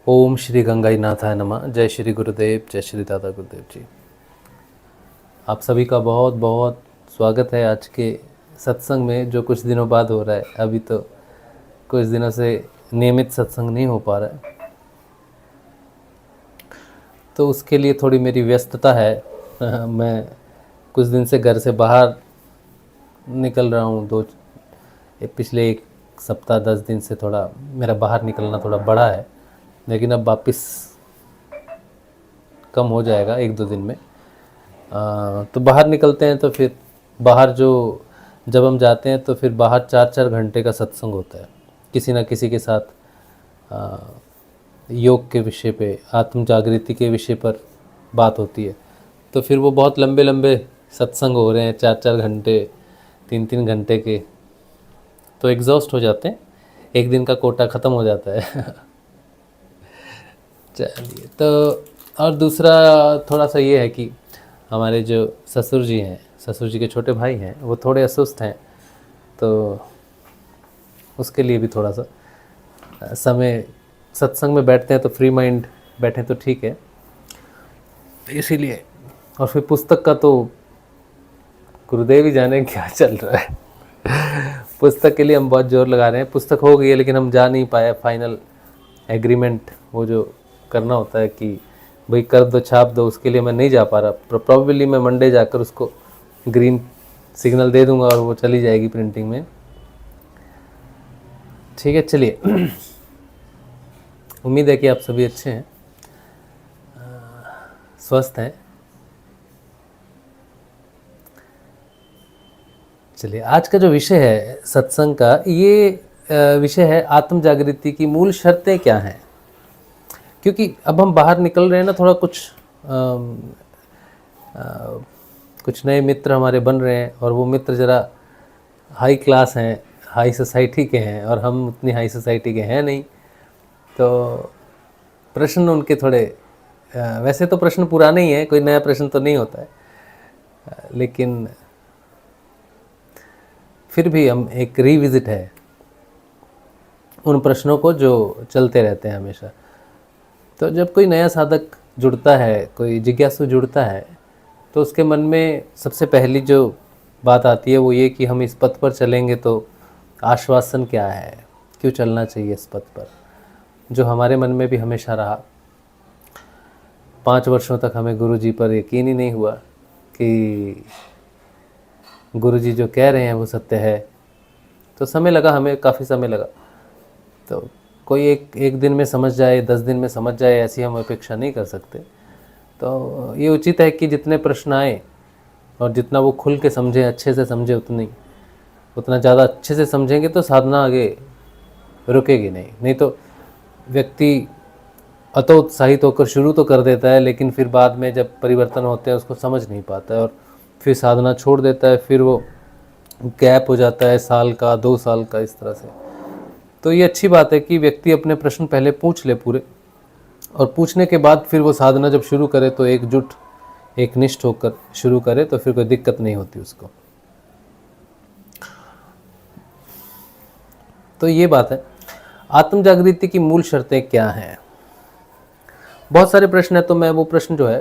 ओम श्री गंगाई नाथाय नमः। जय श्री गुरुदेव, जय श्री दादा गुरुदेव जी। आप सभी का बहुत बहुत स्वागत है आज के सत्संग में, जो कुछ दिनों बाद हो रहा है। अभी तो कुछ दिनों से नियमित सत्संग नहीं हो पा रहा है, तो उसके लिए थोड़ी मेरी व्यस्तता है। मैं कुछ दिन से घर से बाहर निकल रहा हूँ। पिछले एक सप्ताह 10 दिन से थोड़ा मेरा बाहर निकलना थोड़ा बड़ा है, लेकिन अब वापस कम हो जाएगा 1-2 दिन में। तो बाहर निकलते हैं तो फिर बाहर जब हम जाते हैं तो फिर बाहर 4-4 घंटे का सत्संग होता है, किसी न किसी के साथ। योग के विषय पे, आत्म जागृति के विषय पर बात होती है। तो फिर वो बहुत लंबे लंबे सत्संग हो रहे हैं, 4-4 घंटे, 3-3 घंटे के, तो एग्जॉस्ट हो जाते हैं। एक दिन का कोटा ख़त्म हो जाता है। चलिए, तो और दूसरा थोड़ा सा ये है कि हमारे जो ससुर जी हैं, ससुर जी के छोटे भाई हैं, वो थोड़े अस्वस्थ हैं, तो उसके लिए भी थोड़ा सा समय सत्संग में बैठते हैं तो फ्री माइंड बैठें तो ठीक है, तो इसीलिए। और फिर पुस्तक का तो गुरुदेव ही जाने क्या चल रहा है। पुस्तक के लिए हम बहुत जोर लगा रहे हैं। पुस्तक हो गई है, लेकिन हम जा नहीं पाए। फाइनल एग्रीमेंट वो जो करना होता है कि भाई कर दो, छाप दो, उसके लिए मैं नहीं जा पा रहा। प्रॉबेबली मैं मंडे जाकर उसको ग्रीन सिग्नल दे दूंगा और वो चली जाएगी प्रिंटिंग में। ठीक है, चलिए। उम्मीद है कि आप सभी अच्छे हैं, स्वस्थ हैं। चलिए, आज का जो विषय है सत्संग का, ये विषय है आत्म जागृति की मूल शर्तें क्या हैं। क्योंकि अब हम बाहर निकल रहे हैं ना, थोड़ा कुछ नए मित्र हमारे बन रहे हैं, और वो मित्र ज़रा हाई क्लास हैं, हाई सोसाइटी के हैं, और हम उतनी हाई सोसाइटी के हैं नहीं। तो प्रश्न उनके थोड़े वैसे तो प्रश्न पुराने ही हैं, कोई नया प्रश्न तो नहीं होता है, लेकिन फिर भी हम एक रिविज़िट है उन प्रश्नों को जो चलते रहते हैं हमेशा। तो जब कोई नया साधक जुड़ता है, कोई जिज्ञासु जुड़ता है, तो उसके मन में सबसे पहली जो बात आती है वो ये कि हम इस पथ पर चलेंगे तो आश्वासन क्या है, क्यों चलना चाहिए इस पथ पर, जो हमारे मन में भी हमेशा रहा। 5 वर्षों तक हमें गुरुजी पर यकीन ही नहीं हुआ कि गुरुजी जो कह रहे हैं वो सत्य है। तो समय लगा, हमें काफ़ी समय लगा। तो कोई एक दिन में समझ जाए, 10 दिन में समझ जाए, ऐसी हम अपेक्षा नहीं कर सकते। तो ये उचित है कि जितने प्रश्न आए और जितना वो खुल के समझें, अच्छे से समझे, उतना ज़्यादा अच्छे से समझेंगे तो साधना आगे रुकेगी नहीं तो व्यक्ति अतोत्साहित होकर शुरू तो कर देता है, लेकिन फिर बाद में जब परिवर्तन होते हैं उसको समझ नहीं पाता है और फिर साधना छोड़ देता है। फिर वो गैप हो जाता है, साल का, 2 साल का, इस तरह से। तो ये अच्छी बात है कि व्यक्ति अपने प्रश्न पहले पूछ ले पूरे, और पूछने के बाद फिर वो साधना जब शुरू करे तो एकजुट, एकनिष्ठ होकर शुरू करे, तो फिर कोई दिक्कत नहीं होती उसको। तो ये बात है। आत्म जागृति की मूल शर्तें क्या हैं? बहुत सारे प्रश्न है, तो मैं वो प्रश्न जो है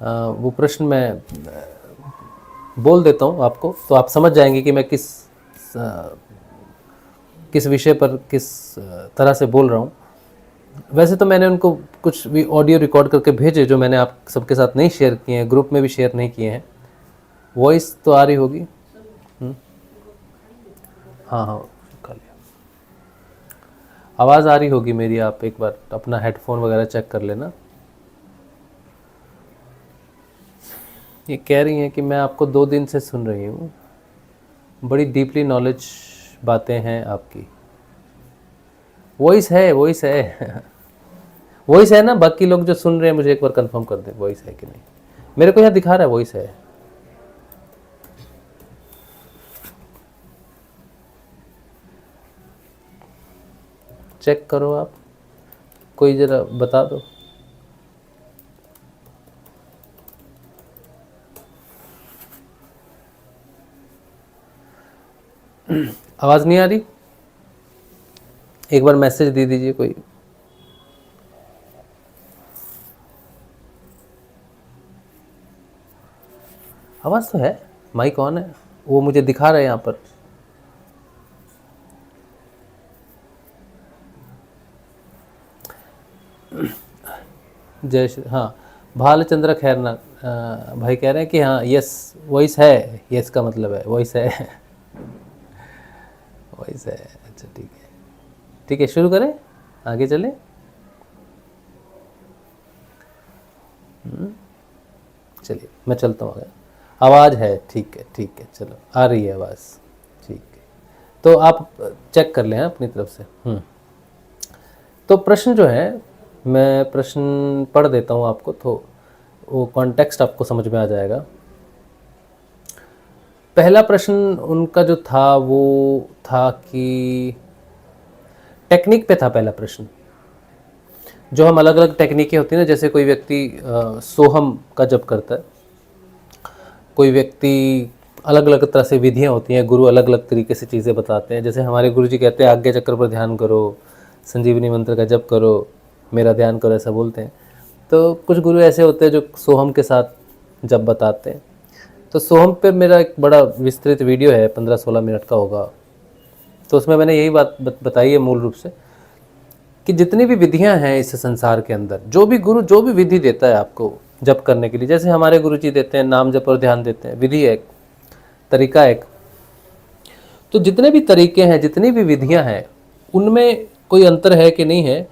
वो प्रश्न मैं बोल देता हूँ आपको, तो आप समझ जाएंगे कि मैं किस विषय पर किस तरह से बोल रहा हूँ। वैसे तो मैंने उनको कुछ भी ऑडियो रिकॉर्ड करके भेजे, जो मैंने आप सबके साथ नहीं शेयर किए हैं, ग्रुप में भी शेयर नहीं किए हैं। वॉइस तो आ रही होगी। हाँ हाँ, कर लिया। आवाज़ आ रही होगी मेरी, आप एक बार अपना हेडफोन वगैरह चेक कर लेना। ये कह रही हैं कि मैं आपको 2 दिन से सुन रही हूँ, बड़ी डीपली नॉलेज बातें हैं आपकी। वॉइस है, वॉइस है। वॉइस है ना? बाकी लोग जो सुन रहे हैं मुझे एक बार कंफर्म कर दें, वॉइस है कि नहीं। मेरे को यहाँ दिखा रहा है वॉइस है। चेक करो आप, कोई ज़रा बता दो। आवाज़ नहीं आ रही? एक बार मैसेज दे दीजिए कोई। आवाज़ तो है, माइक ऑन है, वो मुझे दिखा रहे हैं यहाँ पर। जय श्री, हाँ, भालचंद्र खैरनाथ भाई कह रहे हैं कि हाँ यस वॉइस है, यस का मतलब है वॉइस है। वॉइस है, अच्छा ठीक है, ठीक है, शुरू करें, आगे चलें। चलिए मैं चलता हूँ आगे। आवाज़ है, ठीक है ठीक है, चलो आ रही है आवाज़, ठीक है, तो आप चेक कर लें अपनी तरफ से। तो प्रश्न जो है, मैं प्रश्न पढ़ देता हूँ आपको, तो वो कॉन्टेक्स्ट आपको समझ में आ जाएगा। पहला प्रश्न उनका जो था वो था कि टेक्निक पे था पहला प्रश्न। जो हम अलग अलग टेक्निकें होती हैं ना, जैसे कोई व्यक्ति सोहम का जप करता है, कोई व्यक्ति अलग अलग तरह से विधियाँ होती हैं, गुरु अलग अलग तरीके से चीज़ें बताते हैं। जैसे हमारे गुरु जी कहते हैं आज्ञा चक्र पर ध्यान करो, संजीवनी मंत्र का जप करो, मेरा ध्यान करो, ऐसा बोलते हैं। तो कुछ गुरु ऐसे होते हैं जो सोहम के साथ जप बताते हैं। तो सोहम पे मेरा एक बड़ा विस्तृत वीडियो है, 15-16 मिनट का होगा। तो उसमें मैंने यही बात बताई है मूल रूप से कि जितनी भी विधियां हैं इस संसार के अंदर, जो भी गुरु जो भी विधि देता है आपको जप करने के लिए, जैसे हमारे गुरु जी देते हैं नाम जप और ध्यान देते हैं, विधि है एक, तरीका एक। तो जितने भी तरीके हैं, जितनी भी विधियां हैं, उनमें कोई अंतर है कि नहीं है,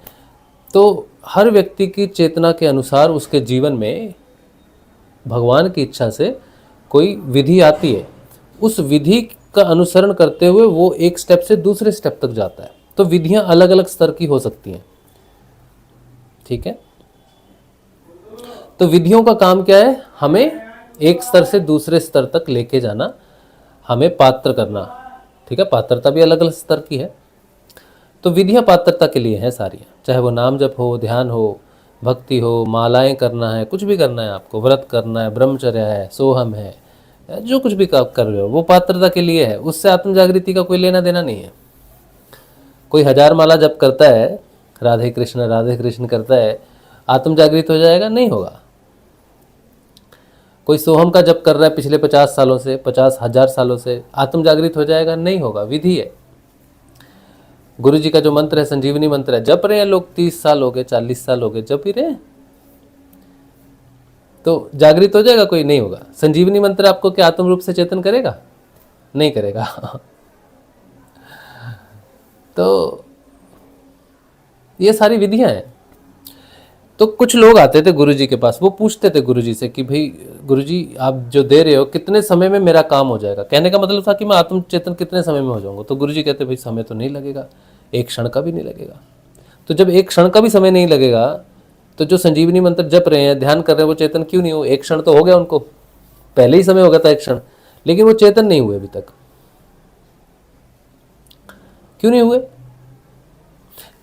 तो हर व्यक्ति की चेतना के अनुसार उसके जीवन में भगवान की इच्छा से कोई विधि आती है। उस विधि का अनुसरण करते हुए वो एक स्टेप से दूसरे स्टेप तक जाता है। तो विधियां अलग अलग स्तर की हो सकती हैं, ठीक है। तो विधियों का काम क्या है? हमें एक स्तर से दूसरे स्तर तक लेके जाना, हमें पात्र करना, ठीक है। पात्रता भी अलग अलग स्तर की है। तो विधियां पात्रता के लिए हैं सारी, चाहे वो नाम जप हो, ध्यान हो, भक्ति हो, मालाएं करना है, कुछ भी करना है आपको, व्रत करना है, ब्रह्मचर्य है, सोहम है, जो कुछ भी कर रहे हो वो पात्रता के लिए है। उससे आत्म जागृति का कोई लेना देना नहीं है। कोई 1000 माला जप करता है, राधे कृष्ण करता है, आत्म जागृत हो जाएगा? नहीं होगा। कोई सोहम का जप कर रहा है पिछले 50 सालों से, 50,000 सालों से, आत्म जागृत हो जाएगा? नहीं होगा। विधि है। गुरु जी का जो मंत्र है, संजीवनी मंत्र है, जप रहे हैं लोग, 30 साल हो गए, 40 साल हो गए, जप ही रहे हैं, तो जागृत हो जाएगा? कोई नहीं होगा। संजीवनी मंत्र आपको क्या आत्म रूप से चेतन करेगा? नहीं करेगा। तो ये सारी विधियां हैं। तो कुछ लोग आते थे गुरुजी के पास, वो पूछते थे गुरुजी से कि भाई गुरुजी आप जो दे रहे हो कितने समय में मेरा काम हो जाएगा। कहने का मतलब था कि मैं आत्म चेतन कितने समय में हो जाऊंगा। तो गुरुजी कहते भाई समय तो नहीं लगेगा, एक क्षण का भी नहीं लगेगा। तो जब एक क्षण का भी समय नहीं लगेगा, तो जो संजीवनी मंत्र जप रहे हैं, ध्यान कर रहे हैं, वो चेतन क्यों नहीं हो? एक क्षण तो हो गया उनको, पहले ही समय हो गया था एक क्षण, लेकिन वो चेतन नहीं हुए अभी तक। क्यों नहीं हुए?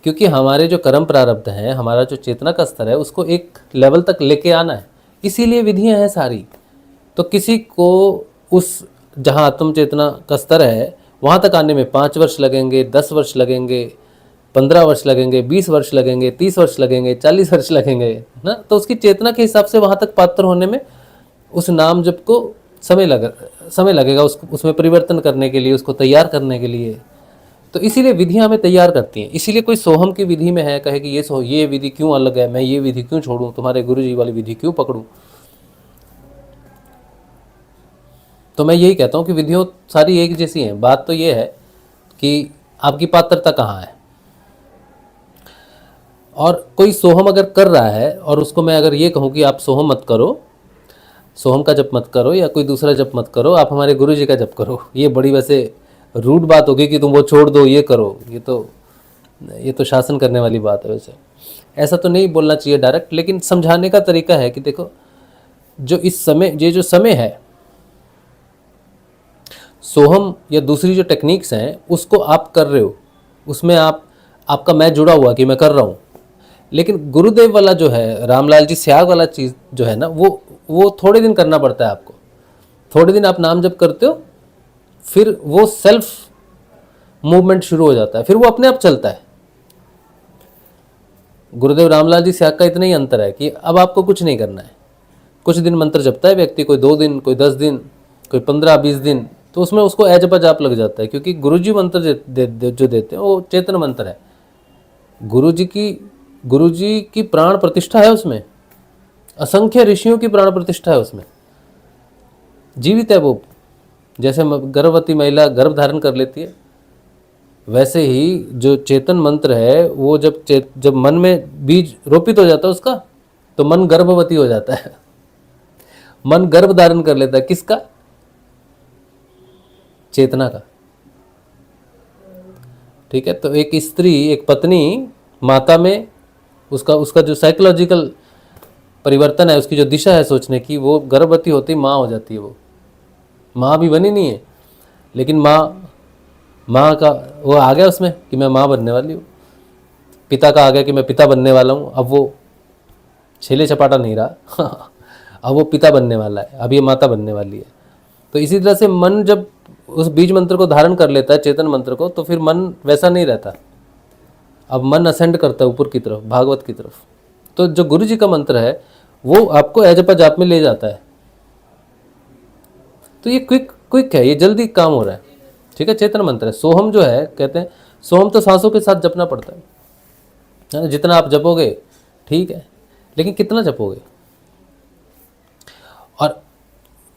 क्योंकि हमारे जो कर्म प्रारब्ध हैं, हमारा जो चेतना का स्तर है, उसको एक लेवल तक लेके आना है, इसीलिए विधियां हैं सारी। तो किसी को उस जहाँ आत्म चेतना का स्तर है वहाँ तक आने में 5 वर्ष लगेंगे, 10 वर्ष लगेंगे, 15 वर्ष लगेंगे, 20 वर्ष लगेंगे, 30 वर्ष लगेंगे, 40 वर्ष लगेंगे ना। तो उसकी चेतना के हिसाब से वहाँ तक पात्र होने में उस नाम जप को समय लगेगा, उसको उसमें परिवर्तन करने के लिए, उसको तैयार करने के लिए। तो इसीलिए विधियां हमें तैयार करती हैं। इसीलिए कोई सोहम की विधि में है, कहे कि ये विधि क्यों अलग है, मैं ये विधि क्यों छोड़ूं, तुम्हारे गुरु जी वाली विधि क्यों पकड़ूं। तो मैं यही कहता हूं कि विधियों सारी एक जैसी हैं। बात तो ये है कि आपकी पात्रता कहाँ है। और कोई सोहम अगर कर रहा है और उसको मैं अगर ये कहूँ कि आप सोहम मत करो, सोहम का जप मत करो, या कोई दूसरा जप मत करो, आप हमारे गुरु जी का जप करो, ये बड़ी वैसे रूड बात होगी कि तुम वो छोड़ दो, ये करो। ये तो शासन करने वाली बात है। वैसे ऐसा तो नहीं बोलना चाहिए डायरेक्ट, लेकिन समझाने का तरीका है कि देखो, जो इस समय ये जो समय है, सोहम या दूसरी जो टेक्निक्स हैं उसको आप कर रहे हो, उसमें आपका मैं जुड़ा हुआ कि मैं कर रहा हूँ। लेकिन गुरुदेव वाला जो है, रामलाल जी स्याग वाला चीज़ जो है ना, वो थोड़े दिन करना पड़ता है आपको। थोड़े दिन आप नाम जप करते हो, फिर वो सेल्फ मूवमेंट शुरू हो जाता है, फिर वो अपने आप चलता है। गुरुदेव रामलाल जी स्याग का इतना ही अंतर है कि अब आपको कुछ नहीं करना है। कुछ दिन मंत्र जपता है व्यक्ति, कोई 2 दिन, कोई 10 दिन, कोई 15-20 दिन, तो उसमें उसको एजपा जाप लग जाता है, क्योंकि गुरुजी मंत्र जो देते हैं वो चेतन मंत्र है। गुरुजी की प्राण प्रतिष्ठा है उसमें, असंख्य ऋषियों की प्राण प्रतिष्ठा है उसमें, जीवित है वो। जैसे गर्भवती महिला गर्भ धारण कर लेती है, वैसे ही जो चेतन मंत्र है वो जब मन में बीज रोपित हो जाता है उसका, तो मन गर्भवती हो जाता है, मन गर्भ धारण कर लेता है। किसका? चेतना का। ठीक है, तो एक स्त्री, एक पत्नी, माता में उसका जो साइकोलॉजिकल परिवर्तन है, उसकी जो दिशा है सोचने की, वो गर्भवती होती माँ हो जाती है। वो माँ भी बनी नहीं है, लेकिन माँ का वो आ गया उसमें कि मैं माँ बनने वाली हूँ। पिता का आ गया कि मैं पिता बनने वाला हूँ। अब वो छेले चपाटा नहीं रहा अब वो पिता बनने वाला है, अब ये माता बनने वाली है। तो इसी तरह से मन जब उस बीज मंत्र को धारण कर लेता है, चेतन मंत्र को, तो फिर मन वैसा नहीं रहता। अब मन असेंड करता है ऊपर की तरफ, भागवत की तरफ। तो जो गुरु जी का मंत्र है वो आपको एजपा जाप में ले जाता है। तो ये क्विक है, ये जल्दी काम हो रहा है। ठीक है, चेतन मंत्र है। सोहम जो है, कहते हैं सोहम तो सांसों के साथ जपना पड़ता है। जितना आप जपोगे ठीक है, लेकिन कितना जपोगे? और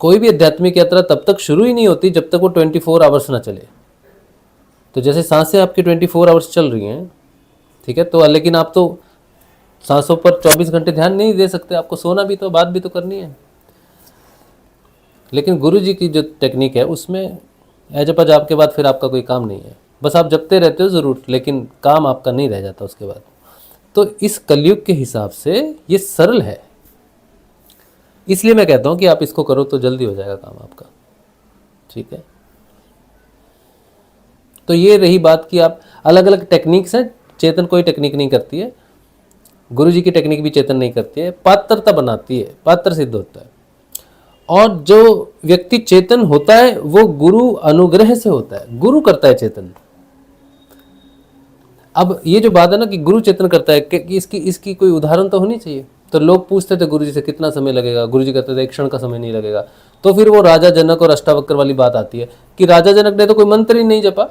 कोई भी आध्यात्मिक यात्रा तब तक शुरू ही नहीं होती जब तक वो 24 आवर्स ना चले। तो जैसे सांसें आपकी 24 आवर्स चल रही हैं, ठीक है, तो लेकिन आप तो सांसों पर 24 घंटे ध्यान नहीं दे सकते, आपको सोना भी तो, बात भी तो करनी है। लेकिन गुरु जी की जो टेक्निक है उसमें एजपा जाप के बाद फिर आपका कोई काम नहीं है, बस आप जपते रहते हो ज़रूर, लेकिन काम आपका नहीं रह जाता उसके बाद। तो इस कलयुग के हिसाब से ये सरल है, इसलिए मैं कहता हूँ कि आप इसको करो तो जल्दी हो जाएगा काम आपका। ठीक है, तो ये रही बात कि आप अलग अलग टेक्निक्स हैं। चेतन कोई टेक्निक नहीं करती है, गुरु जी की टेक्निक भी चेतन नहीं करती है, पात्रता बनाती है, पात्र सिद्ध होता है। और जो व्यक्ति चेतन होता है वो गुरु अनुग्रह से होता है, गुरु करता है चेतन। अब ये जो बात है ना कि गुरु चेतन करता है, कि इसकी कोई उदाहरण तो होनी चाहिए। तो लोग पूछते थे गुरु जी से कितना समय लगेगा, गुरु जी कहते थे एक क्षण का समय नहीं लगेगा। तो फिर वो राजा जनक और अष्टावक्र वाली बात आती है कि राजा जनक ने तो कोई मंत्र ही नहीं जपा,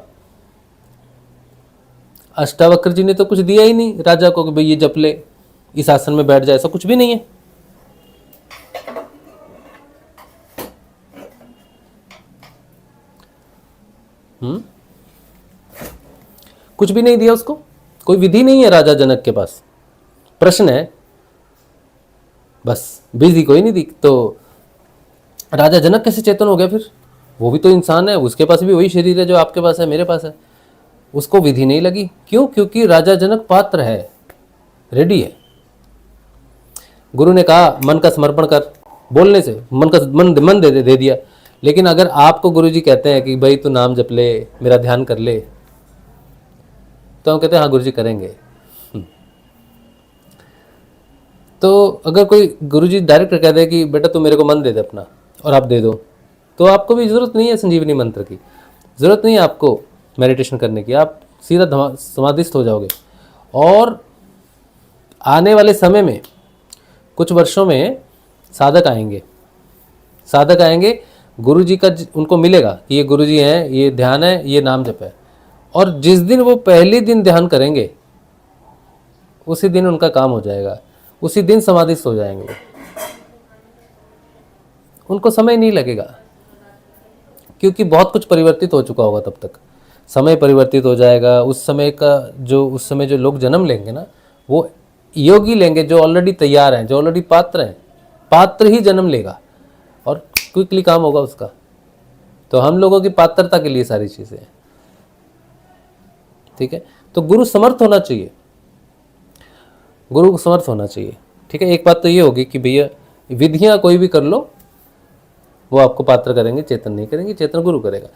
अष्टावक्र जी ने तो कुछ दिया ही नहीं राजा को कि भाई ये जप ले, इस आसन में बैठ जाए, ऐसा कुछ भी नहीं है। कुछ भी नहीं दिया उसको, कोई विधि नहीं है राजा जनक के पास। प्रश्न है, बस विधि कोई नहीं दी, तो राजा जनक कैसे चेतन हो गया? फिर वो भी तो इंसान है, उसके पास भी वही शरीर है जो आपके पास है, मेरे पास है। उसको विधि नहीं लगी, क्यों? क्योंकि राजा जनक पात्र है, रेडी है। गुरु ने कहा मन का समर्पण कर, बोलने से मन दे दिया। लेकिन अगर आपको गुरु जी कहते हैं कि भाई तू नाम जप ले, मेरा ध्यान कर ले, तो हम कहते हैं हाँ गुरु जी करेंगे। तो अगर कोई गुरु जी डायरेक्ट कह दे कि बेटा तू मेरे को मन दे दे अपना, और आप दे दो, तो आपको भी ज़रूरत नहीं है संजीवनी मंत्र की, ज़रूरत नहीं है आपको मेडिटेशन करने की, आप सीधा समाधिस्थ हो जाओगे। और आने वाले समय में कुछ वर्षों में साधक आएंगे, गुरु जी का उनको मिलेगा कि ये गुरु जी हैं, ये ध्यान है, ये नाम जप है। और जिस दिन वो पहले दिन ध्यान करेंगे उसी दिन उनका काम हो जाएगा, उसी दिन समाधिस्थ हो जाएंगे वो। उनको समय नहीं लगेगा, क्योंकि बहुत कुछ परिवर्तित हो चुका होगा तब तक। समय परिवर्तित हो जाएगा। उस समय जो लोग जन्म लेंगे ना, वो योगी लेंगे जो ऑलरेडी तैयार हैं, जो ऑलरेडी पात्र हैं। पात्र ही जन्म लेगा और क्विकली काम होगा उसका। तो हम लोगों की पात्रता के लिए सारी चीज़ें हैं। ठीक है, तो गुरु समर्थ होना चाहिए, गुरु को समर्थ होना चाहिए। ठीक है, एक बात तो ये होगी कि भैया विधियाँ कोई भी कर लो, वो आपको पात्र करेंगे, चेतन नहीं करेंगे, चेतन गुरु करेगा।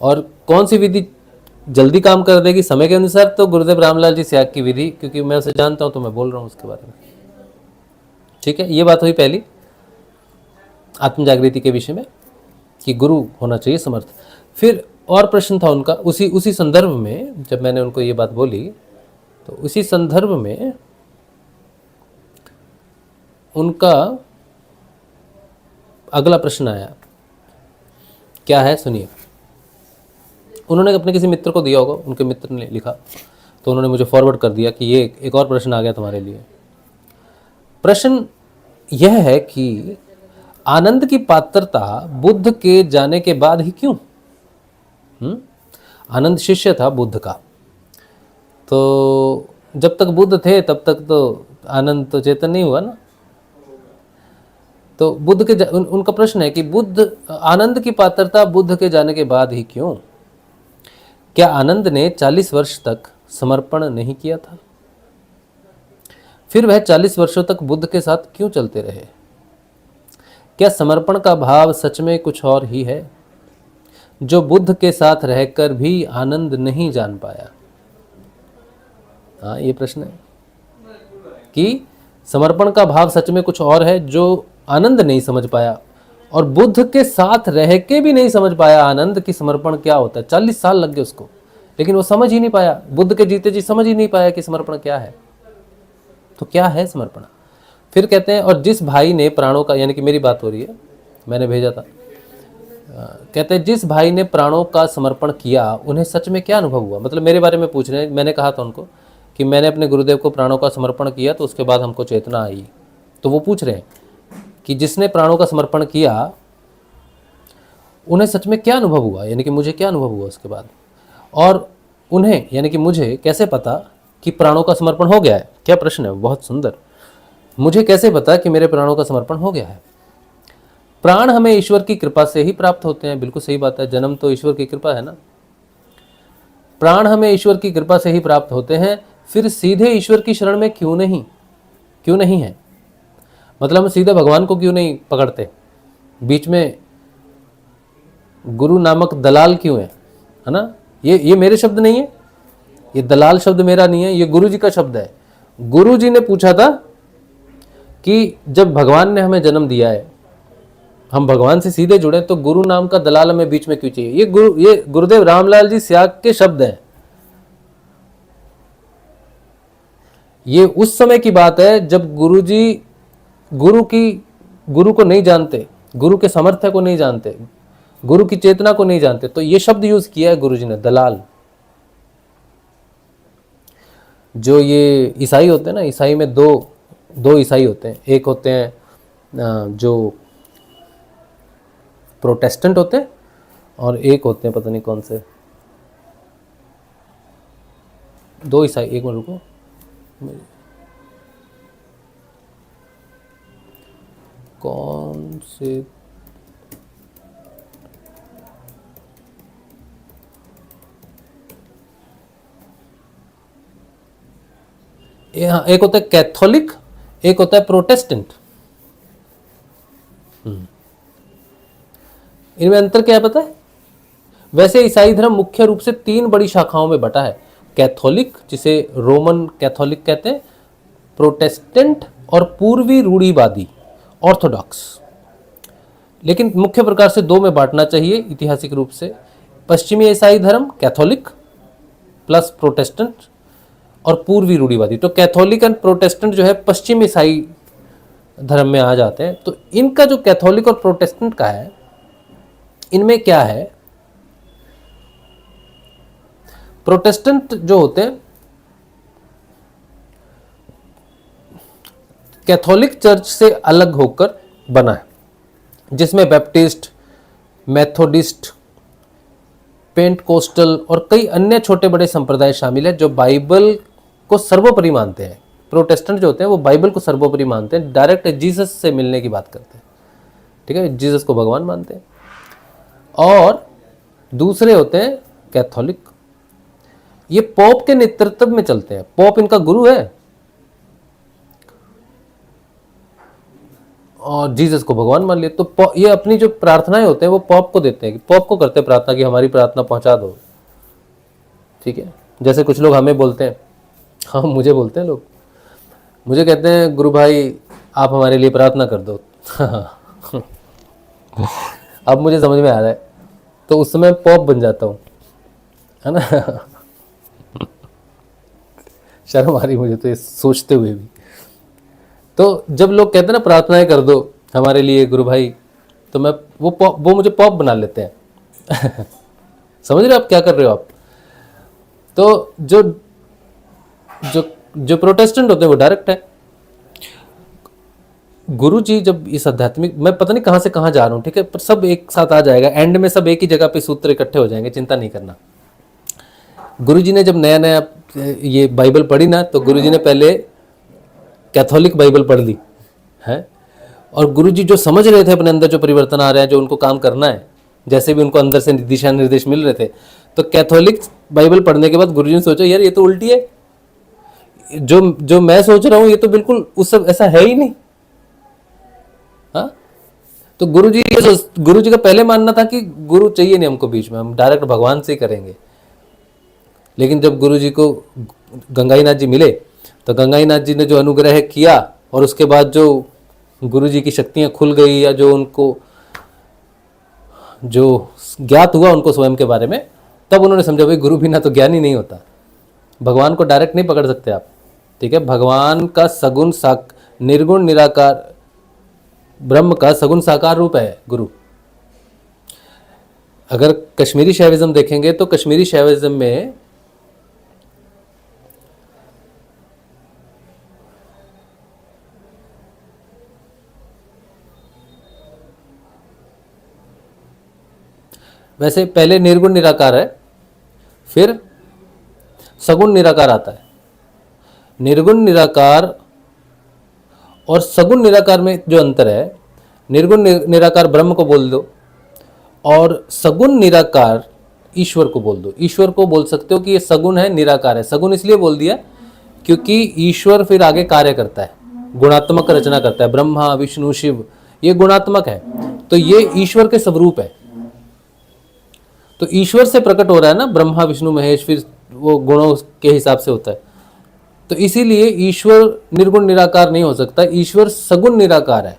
और कौन सी विधि जल्दी काम कर देगी समय के अनुसार? तो गुरुदेव रामलाल जी स्याग की विधि, क्योंकि मैं उसे जानता हूँ तो मैं बोल रहा हूँ उसके बारे में। ठीक है, ये बात हुई पहली आत्म जागृति के विषय में कि गुरु होना चाहिए समर्थ। फिर और प्रश्न था उनका उसी उसी संदर्भ में, जब मैंने उनको ये बात बोली तो उसी संदर्भ में उनका अगला प्रश्न आया। क्या है सुनिए। उन्होंने अपने किसी मित्र को दिया होगा, उनके मित्र ने लिखा तो उन्होंने मुझे फॉरवर्ड कर दिया कि ये एक और प्रश्न आ गया तुम्हारे लिए। प्रश्न यह है कि आनंद की पात्रता बुद्ध के जाने के बाद ही क्यों? आनंद शिष्य था बुद्ध का, तो जब तक बुद्ध थे तब तक तो आनंद तो चेतन नहीं हुआ ना। तो बुद्ध के उनका प्रश्न है कि बुद्ध आनंद की पात्रता बुद्ध के जाने के बाद ही क्यों? क्या आनंद ने 40 वर्ष तक समर्पण नहीं किया था? फिर वह 40 वर्षों तक बुद्ध के साथ क्यों चलते रहे? क्या समर्पण का भाव सच में कुछ और ही है जो बुद्ध के साथ रहकर भी आनंद नहीं जान पाया? हाँ, ये प्रश्न है कि समर्पण का भाव सच में कुछ और है जो आनंद नहीं समझ पाया, और बुद्ध के साथ रह के भी नहीं समझ पाया आनंद की समर्पण क्या होता है। 40 साल लग गए उसको, लेकिन वो समझ ही नहीं पाया, बुद्ध के जीते जी समझ ही नहीं पाया कि समर्पण क्या है। तो क्या है समर्पण? फिर कहते हैं, और जिस भाई ने प्राणों का, यानी कि मेरी बात हो रही है, मैंने भेजा था, कहते हैं जिस भाई ने प्राणों का समर्पण किया उन्हें सच में क्या अनुभव हुआ? मतलब मेरे बारे में पूछ रहे हैं। मैंने कहा था उनको कि मैंने अपने गुरुदेव को प्राणों का समर्पण किया तो उसके बाद हमको चेतना आई। तो वो पूछ रहे हैं कि जिसने प्राणों का समर्पण किया उन्हें सच में क्या अनुभव हुआ, यानी कि मुझे क्या अनुभव हुआ उसके बाद, और उन्हें यानी कि मुझे कैसे पता कि प्राणों का समर्पण हो गया है? क्या प्रश्न है, बहुत सुंदर। मुझे कैसे पता कि मेरे प्राणों का समर्पण हो गया है? प्राण हमें ईश्वर की कृपा से ही प्राप्त होते हैं। बिल्कुल सही बात है, जन्म तो ईश्वर की कृपा है ना। प्राण हमें ईश्वर की कृपा से ही प्राप्त होते हैं, फिर सीधे ईश्वर की शरण में क्यों नहीं है? मतलब हम सीधे भगवान को क्यों नहीं पकड़ते? बीच में गुरु नामक दलाल क्यों है ना? ये मेरे शब्द नहीं है, ये दलाल शब्द मेरा नहीं है, ये गुरु जी का शब्द है। गुरु जी ने पूछा था कि जब भगवान ने हमें जन्म दिया है, हम भगवान से सीधे जुड़े, तो गुरु नाम का दलाल हमें बीच में क्यों चाहिए? ये गुरुदेव रामलाल जी स्याग के शब्द हैं। ये उस समय की बात है जब गुरु जी गुरु को नहीं जानते, गुरु के सामर्थ्य को नहीं जानते, गुरु की चेतना को नहीं जानते, तो ये शब्द यूज किया है गुरु जी ने, दलाल। जो ये ईसाई होते हैं ना, ईसाई में दो ईसाई होते हैं। एक होते हैं जो प्रोटेस्टेंट होते हैं, और एक होते हैं पता नहीं कौन से, दो ईसाई। एक मिनट रुको, कौन से, एक होता है कैथोलिक, एक होता है प्रोटेस्टेंट। इनमें अंतर क्या है पता है? वैसे ईसाई धर्म मुख्य रूप से 3 बड़ी शाखाओं में बटा है। कैथोलिक, जिसे रोमन कैथोलिक कहते हैं, प्रोटेस्टेंट और पूर्वी रूढ़िवादी ऑर्थोडॉक्स। लेकिन मुख्य प्रकार से 2 में बांटना चाहिए ऐतिहासिक रूप से। पश्चिमी ईसाई धर्म कैथोलिक प्लस प्रोटेस्टेंट, और पूर्वी रूढ़िवादी। तो कैथोलिक एंड प्रोटेस्टेंट जो है पश्चिमी ईसाई धर्म में आ जाते हैं। तो इनका जो कैथोलिक और प्रोटेस्टेंट का है, इनमें क्या है, प्रोटेस्टेंट जो होते हैं कैथोलिक चर्च से अलग होकर बना है, जिसमें बैप्टिस्ट, मेथोडिस्ट, पेंटकोस्टल और कई अन्य छोटे बड़े संप्रदाय शामिल है जो बाइबल को सर्वोपरि मानते हैं। प्रोटेस्टेंट जो होते हैं वो बाइबल को सर्वोपरि मानते हैं, डायरेक्ट जीसस से मिलने की बात करते हैं, ठीक है, जीसस को भगवान मानते हैं। और दूसरे होते हैं कैथोलिक, ये पोप के नेतृत्व में चलते हैं। पोप इनका गुरु है और जीसस को भगवान मान लिया। तो ये अपनी जो प्रार्थनाएं होते हैं वो पोप को देते हैं, पोप को करते हैं प्रार्थना कि हमारी प्रार्थना पहुंचा दो, ठीक है। जैसे कुछ लोग हमें बोलते हैं, हाँ मुझे बोलते हैं लोग, मुझे कहते हैं गुरु भाई आप हमारे लिए प्रार्थना कर दो। अब मुझे समझ में आ रहा है। तो उस समय पॉप बन जाता हूँ, है ना। शर्म आ रही मुझे तो ये सोचते हुए भी। तो जब लोग कहते हैं ना प्रार्थनाएं कर दो हमारे लिए गुरु भाई, तो मैं वो मुझे पॉप बना लेते हैं। समझ रहे हो आप क्या कर रहे हो आप? तो जो जो जो प्रोटेस्टेंट होते हैं वो डायरेक्ट है। गुरु जी जब इस आध्यात्मिक, मैं पता नहीं कहाँ से कहाँ जा रहा हूँ, ठीक है, पर सब एक साथ आ जाएगा, एंड में सब एक ही जगह पे सूत्र इकट्ठे हो जाएंगे, चिंता नहीं करना। गुरु जी ने जब नया नया ये बाइबल पढ़ी ना, तो गुरु जी ने पहले कैथोलिक बाइबल पढ़ ली है, और गुरु जी जो समझ रहे थे अपने अंदर जो परिवर्तन आ रहे हैं, जो उनको काम करना है, जैसे भी उनको अंदर से दिशा निर्देश मिल रहे थे, तो कैथोलिक बाइबल पढ़ने के बाद गुरु जी ने सोचा यार ये तो उल्टी है, जो जो मैं सोच रहा हूँ ये तो बिल्कुल उस सब ऐसा है ही नहीं। हाँ, तो गुरु जी का पहले मानना था कि गुरु चाहिए नहीं हमको बीच में, हम डायरेक्ट भगवान से ही करेंगे। लेकिन जब गुरु जी को गंगाईनाथ जी मिले, तो गंगाईनाथ जी ने जो अनुग्रह किया, और उसके बाद जो गुरु जी की शक्तियां खुल गई, या जो उनको जो ज्ञात हुआ उनको स्वयं के बारे में, तब उन्होंने समझा भाई गुरु बिना तो ज्ञान ही नहीं होता। भगवान को डायरेक्ट नहीं पकड़ सकते आप, ठीक है। भगवान का सगुण निर्गुण निराकार ब्रह्म का सगुण साकार रूप है गुरु। अगर कश्मीरी शैविज्म देखेंगे तो कश्मीरी शैविज्म में वैसे पहले निर्गुण निराकार है, फिर सगुण निराकार आता है। निर्गुण निराकार और सगुण निराकार में जो अंतर है, निर्गुण निराकार ब्रह्म को बोल दो, और सगुण निराकार ईश्वर को बोल दो। ईश्वर को बोल सकते हो कि ये सगुण है, निराकार है। सगुण इसलिए बोल दिया क्योंकि ईश्वर फिर आगे कार्य करता है, गुणात्मक रचना करता है। ब्रह्मा विष्णु शिव ये गुणात्मक है, तो ये ईश्वर के स्वरूप है। तो ईश्वर से प्रकट हो रहा है ना, ब्रह्मा विष्णु महेश, फिर वो गुणों के हिसाब से होता है। तो इसीलिए ईश्वर निर्गुण निराकार नहीं हो सकता, ईश्वर सगुण निराकार है।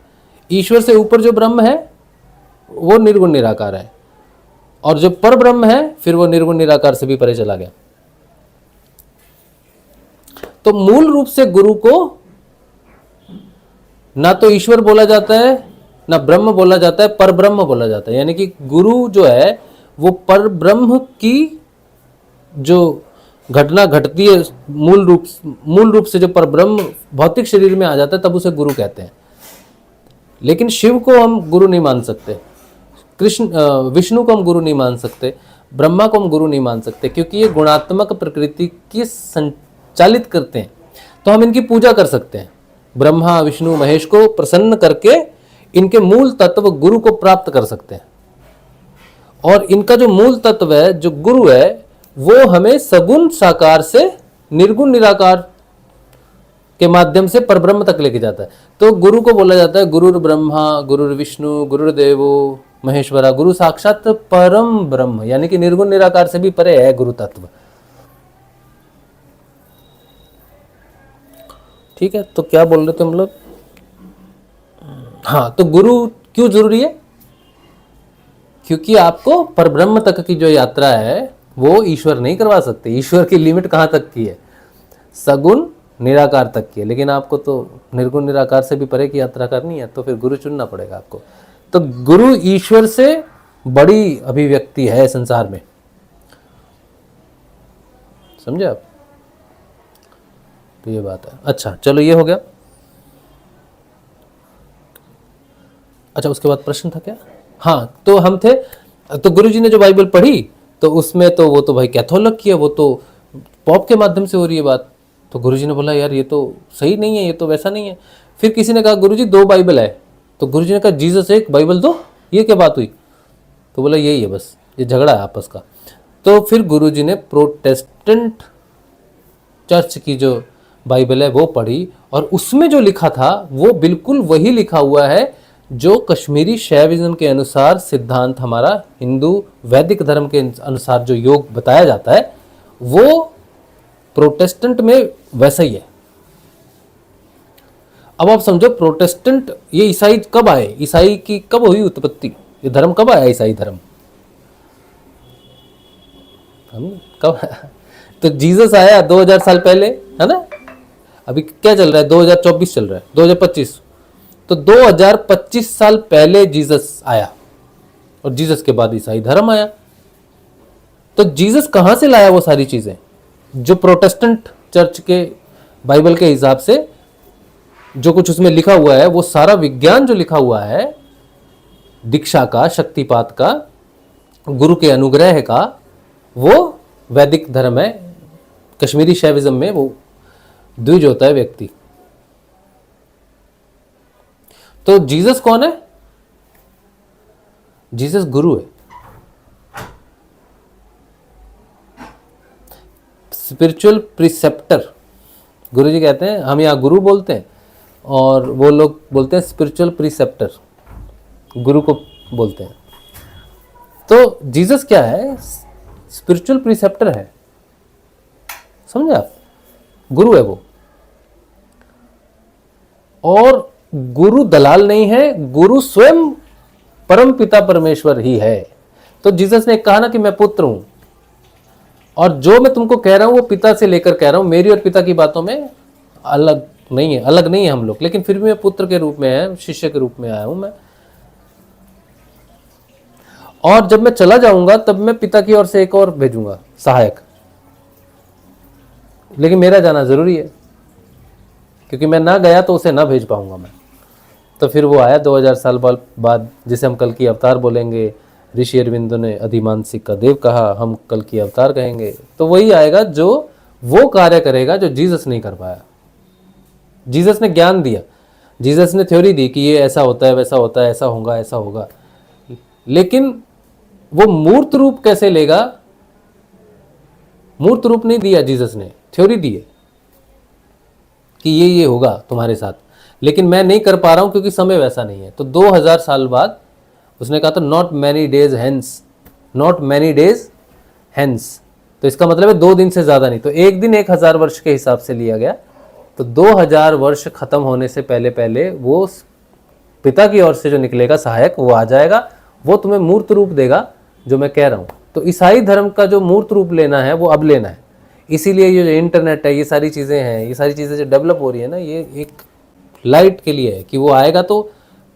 ईश्वर से ऊपर जो ब्रह्म है वो निर्गुण निराकार है, और जो पर ब्रह्म है फिर वो निर्गुण निराकार से भी परे चला गया। तो मूल रूप से गुरु को ना तो ईश्वर बोला जाता है, ना ब्रह्म बोला जाता है, पर ब्रह्म बोला जाता है। यानी कि गुरु जो है वो पर ब्रह्म की जो घटना घटती है, मूल रूप से जो पर ब्रह्म भौतिक शरीर में आ जाता है, तब उसे गुरु कहते हैं। लेकिन शिव को हम गुरु नहीं मान सकते, विष्णु को हम गुरु नहीं मान सकते, ब्रह्मा को हम गुरु नहीं मान सकते, क्योंकि ये गुणात्मक प्रकृति की संचालित करते हैं। तो हम इनकी पूजा कर सकते हैं, ब्रह्मा विष्णु महेश को प्रसन्न करके इनके मूल तत्व गुरु को प्राप्त कर सकते हैं। और इनका जो मूल तत्व है, जो गुरु है, वो हमें सगुण साकार से निर्गुण निराकार के माध्यम से परब्रह्म तक लेके जाता है। तो गुरु को बोला जाता है गुरुर ब्रह्मा गुरुर विष्णु गुरुर्देवो महेश्वरा, गुरु साक्षात परम ब्रह्म, यानी कि निर्गुण निराकार से भी परे है गुरु तत्व। ठीक है, तो क्या बोल रहे थे हम लोग? हाँ, तो गुरु क्यों जरूरी है? क्योंकि आपको परब्रह्म तक की जो यात्रा है वो ईश्वर नहीं करवा सकते। ईश्वर की लिमिट कहाँ तक की है? सगुण निराकार तक की है, लेकिन आपको तो निर्गुण निराकार से भी परे की यात्रा करनी है, तो फिर गुरु चुनना पड़ेगा आपको। तो गुरु ईश्वर से बड़ी अभिव्यक्ति है संसार में, समझे आप? तो ये बात है। अच्छा चलो, ये हो गया। अच्छा, उसके बाद प्रश्न था क्या? हाँ, तो हम थे, तो गुरुजी ने जो बाइबल पढ़ी तो उसमें तो वो तो भाई कैथोलिक की है, वो तो पॉप के माध्यम से हो रही है बात। तो गुरुजी ने बोला यार ये तो सही नहीं है, ये तो वैसा नहीं है। फिर किसी ने कहा गुरुजी 2 बाइबल है, तो गुरुजी ने कहा जीसस 1 बाइबल 2, ये क्या बात हुई? तो बोला यही है, बस ये झगड़ा है आपस का। तो फिर गुरुजी ने प्रोटेस्टेंट चर्च की जो बाइबल है वो पढ़ी, और उसमें जो लिखा था वो बिल्कुल वही लिखा हुआ है जो कश्मीरी शैविज्म के अनुसार सिद्धांत, हमारा हिंदू वैदिक धर्म के अनुसार जो योग बताया जाता है वो प्रोटेस्टेंट में वैसा ही है। अब आप समझो, प्रोटेस्टेंट ये ईसाई कब आए? ईसाई की कब हुई उत्पत्ति? ये धर्म कब आया ईसाई धर्म? हम कब तो जीसस आया 2000 साल पहले, है ना। अभी क्या चल रहा है, 2024 चल रहा है, 2025। तो 2025 साल पहले जीसस आया और जीसस के बाद ईसाई धर्म आया। तो जीसस कहां से लाया वो सारी चीजें जो प्रोटेस्टेंट चर्च के बाइबल के हिसाब से जो कुछ उसमें लिखा हुआ है, वो सारा विज्ञान जो लिखा हुआ है दीक्षा का, शक्तिपात का, गुरु के अनुग्रह का, वो वैदिक धर्म है। कश्मीरी शैविज्म में वो द्विज होता है व्यक्ति। तो जीसस कौन है? जीसस गुरु है, स्पिरिचुअल प्रिसेप्टर। गुरु जी कहते हैं, हम यहाँ गुरु बोलते हैं और वो लोग बोलते हैं स्पिरिचुअल प्रिसेप्टर, गुरु को बोलते हैं। तो जीसस क्या है? स्पिरिचुअल प्रिसेप्टर है, समझे आप? गुरु है वो। और गुरु दलाल नहीं है, गुरु स्वयं परम पिता परमेश्वर ही है। तो जीसस ने कहा ना कि मैं पुत्र हूं, और जो मैं तुमको कह रहा हूं वो पिता से लेकर कह रहा हूं। मेरी और पिता की बातों में अलग नहीं है हम लोग, लेकिन फिर भी मैं पुत्र के रूप में है, शिष्य के रूप में आया हूं मैं। और जब मैं चला जाऊंगा तब मैं पिता की ओर से एक और भेजूंगा सहायक, लेकिन मेरा जाना जरूरी है, क्योंकि मैं ना गया तो उसे ना भेज पाऊंगा मैं। तो फिर वो आया 2000 साल बाद, जिसे हम कल की अवतार बोलेंगे। ऋषि अरविंदो ने अधिमानसिक का देव कहा, हम कल की अवतार कहेंगे। तो वही आएगा जो वो कार्य करेगा जो जीसस नहीं कर पाया। जीसस ने ज्ञान दिया, जीसस ने थ्योरी दी कि ये ऐसा होता है, वैसा होता है, ऐसा होगा, ऐसा होगा, लेकिन वो मूर्त रूप कैसे लेगा? मूर्त रूप नहीं दिया जीसस ने, थ्योरी दी है कि ये होगा तुम्हारे साथ, लेकिन मैं नहीं कर पा रहा हूं क्योंकि समय वैसा नहीं है। तो 2000 साल बाद उसने कहा था not many days hence, not many days hence. तो इसका मतलब है 2 दिन से ज्यादा नहीं। तो एक दिन 1000 वर्ष के हिसाब से लिया गया। तो 2000 वर्ष खत्म होने से पहले पहले वो पिता की ओर से जो निकलेगा सहायक, वो आ जाएगा, वो तुम्हें मूर्त रूप देगा जो मैं कह रहा हूं। तो ईसाई धर्म का जो मूर्त रूप लेना है वो अब लेना है। इसीलिए ये जो इंटरनेट है, ये सारी चीजें हैं, ये सारी चीजें जो डेवलप हो रही है ना, ये एक लाइट के लिए है कि वो आएगा तो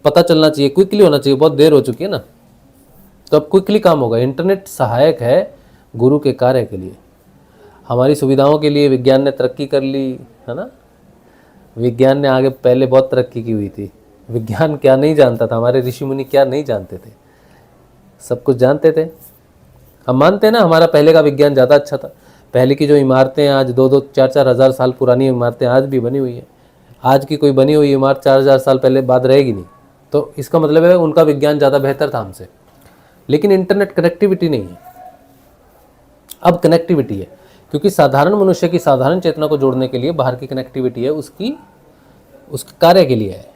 पता चलना चाहिए, क्विकली होना चाहिए। बहुत देर हो चुकी है ना, तो अब क्विकली काम होगा। इंटरनेट सहायक है गुरु के कार्य के लिए, हमारी सुविधाओं के लिए। विज्ञान ने तरक्की कर ली है ना, विज्ञान ने आगे पहले बहुत तरक्की की हुई थी। विज्ञान क्या नहीं जानता था, हमारे ऋषि मुनि क्या नहीं जानते थे, सब कुछ जानते थे। हम मानते हैं ना हमारा पहले का विज्ञान ज़्यादा अच्छा था। पहले की जो इमारतें आज 2-2, 4-4 हज़ार साल पुरानी इमारतें आज भी बनी हुई हैं, आज की कोई बनी हुई इमारत 4000 साल पहले बाद रहेगी नहीं। तो इसका मतलब है उनका विज्ञान ज़्यादा बेहतर था हमसे। लेकिन इंटरनेट कनेक्टिविटी नहीं है, अब कनेक्टिविटी है, क्योंकि साधारण मनुष्य की साधारण चेतना को जोड़ने के लिए बाहर की कनेक्टिविटी है, उसके कार्य के लिए है।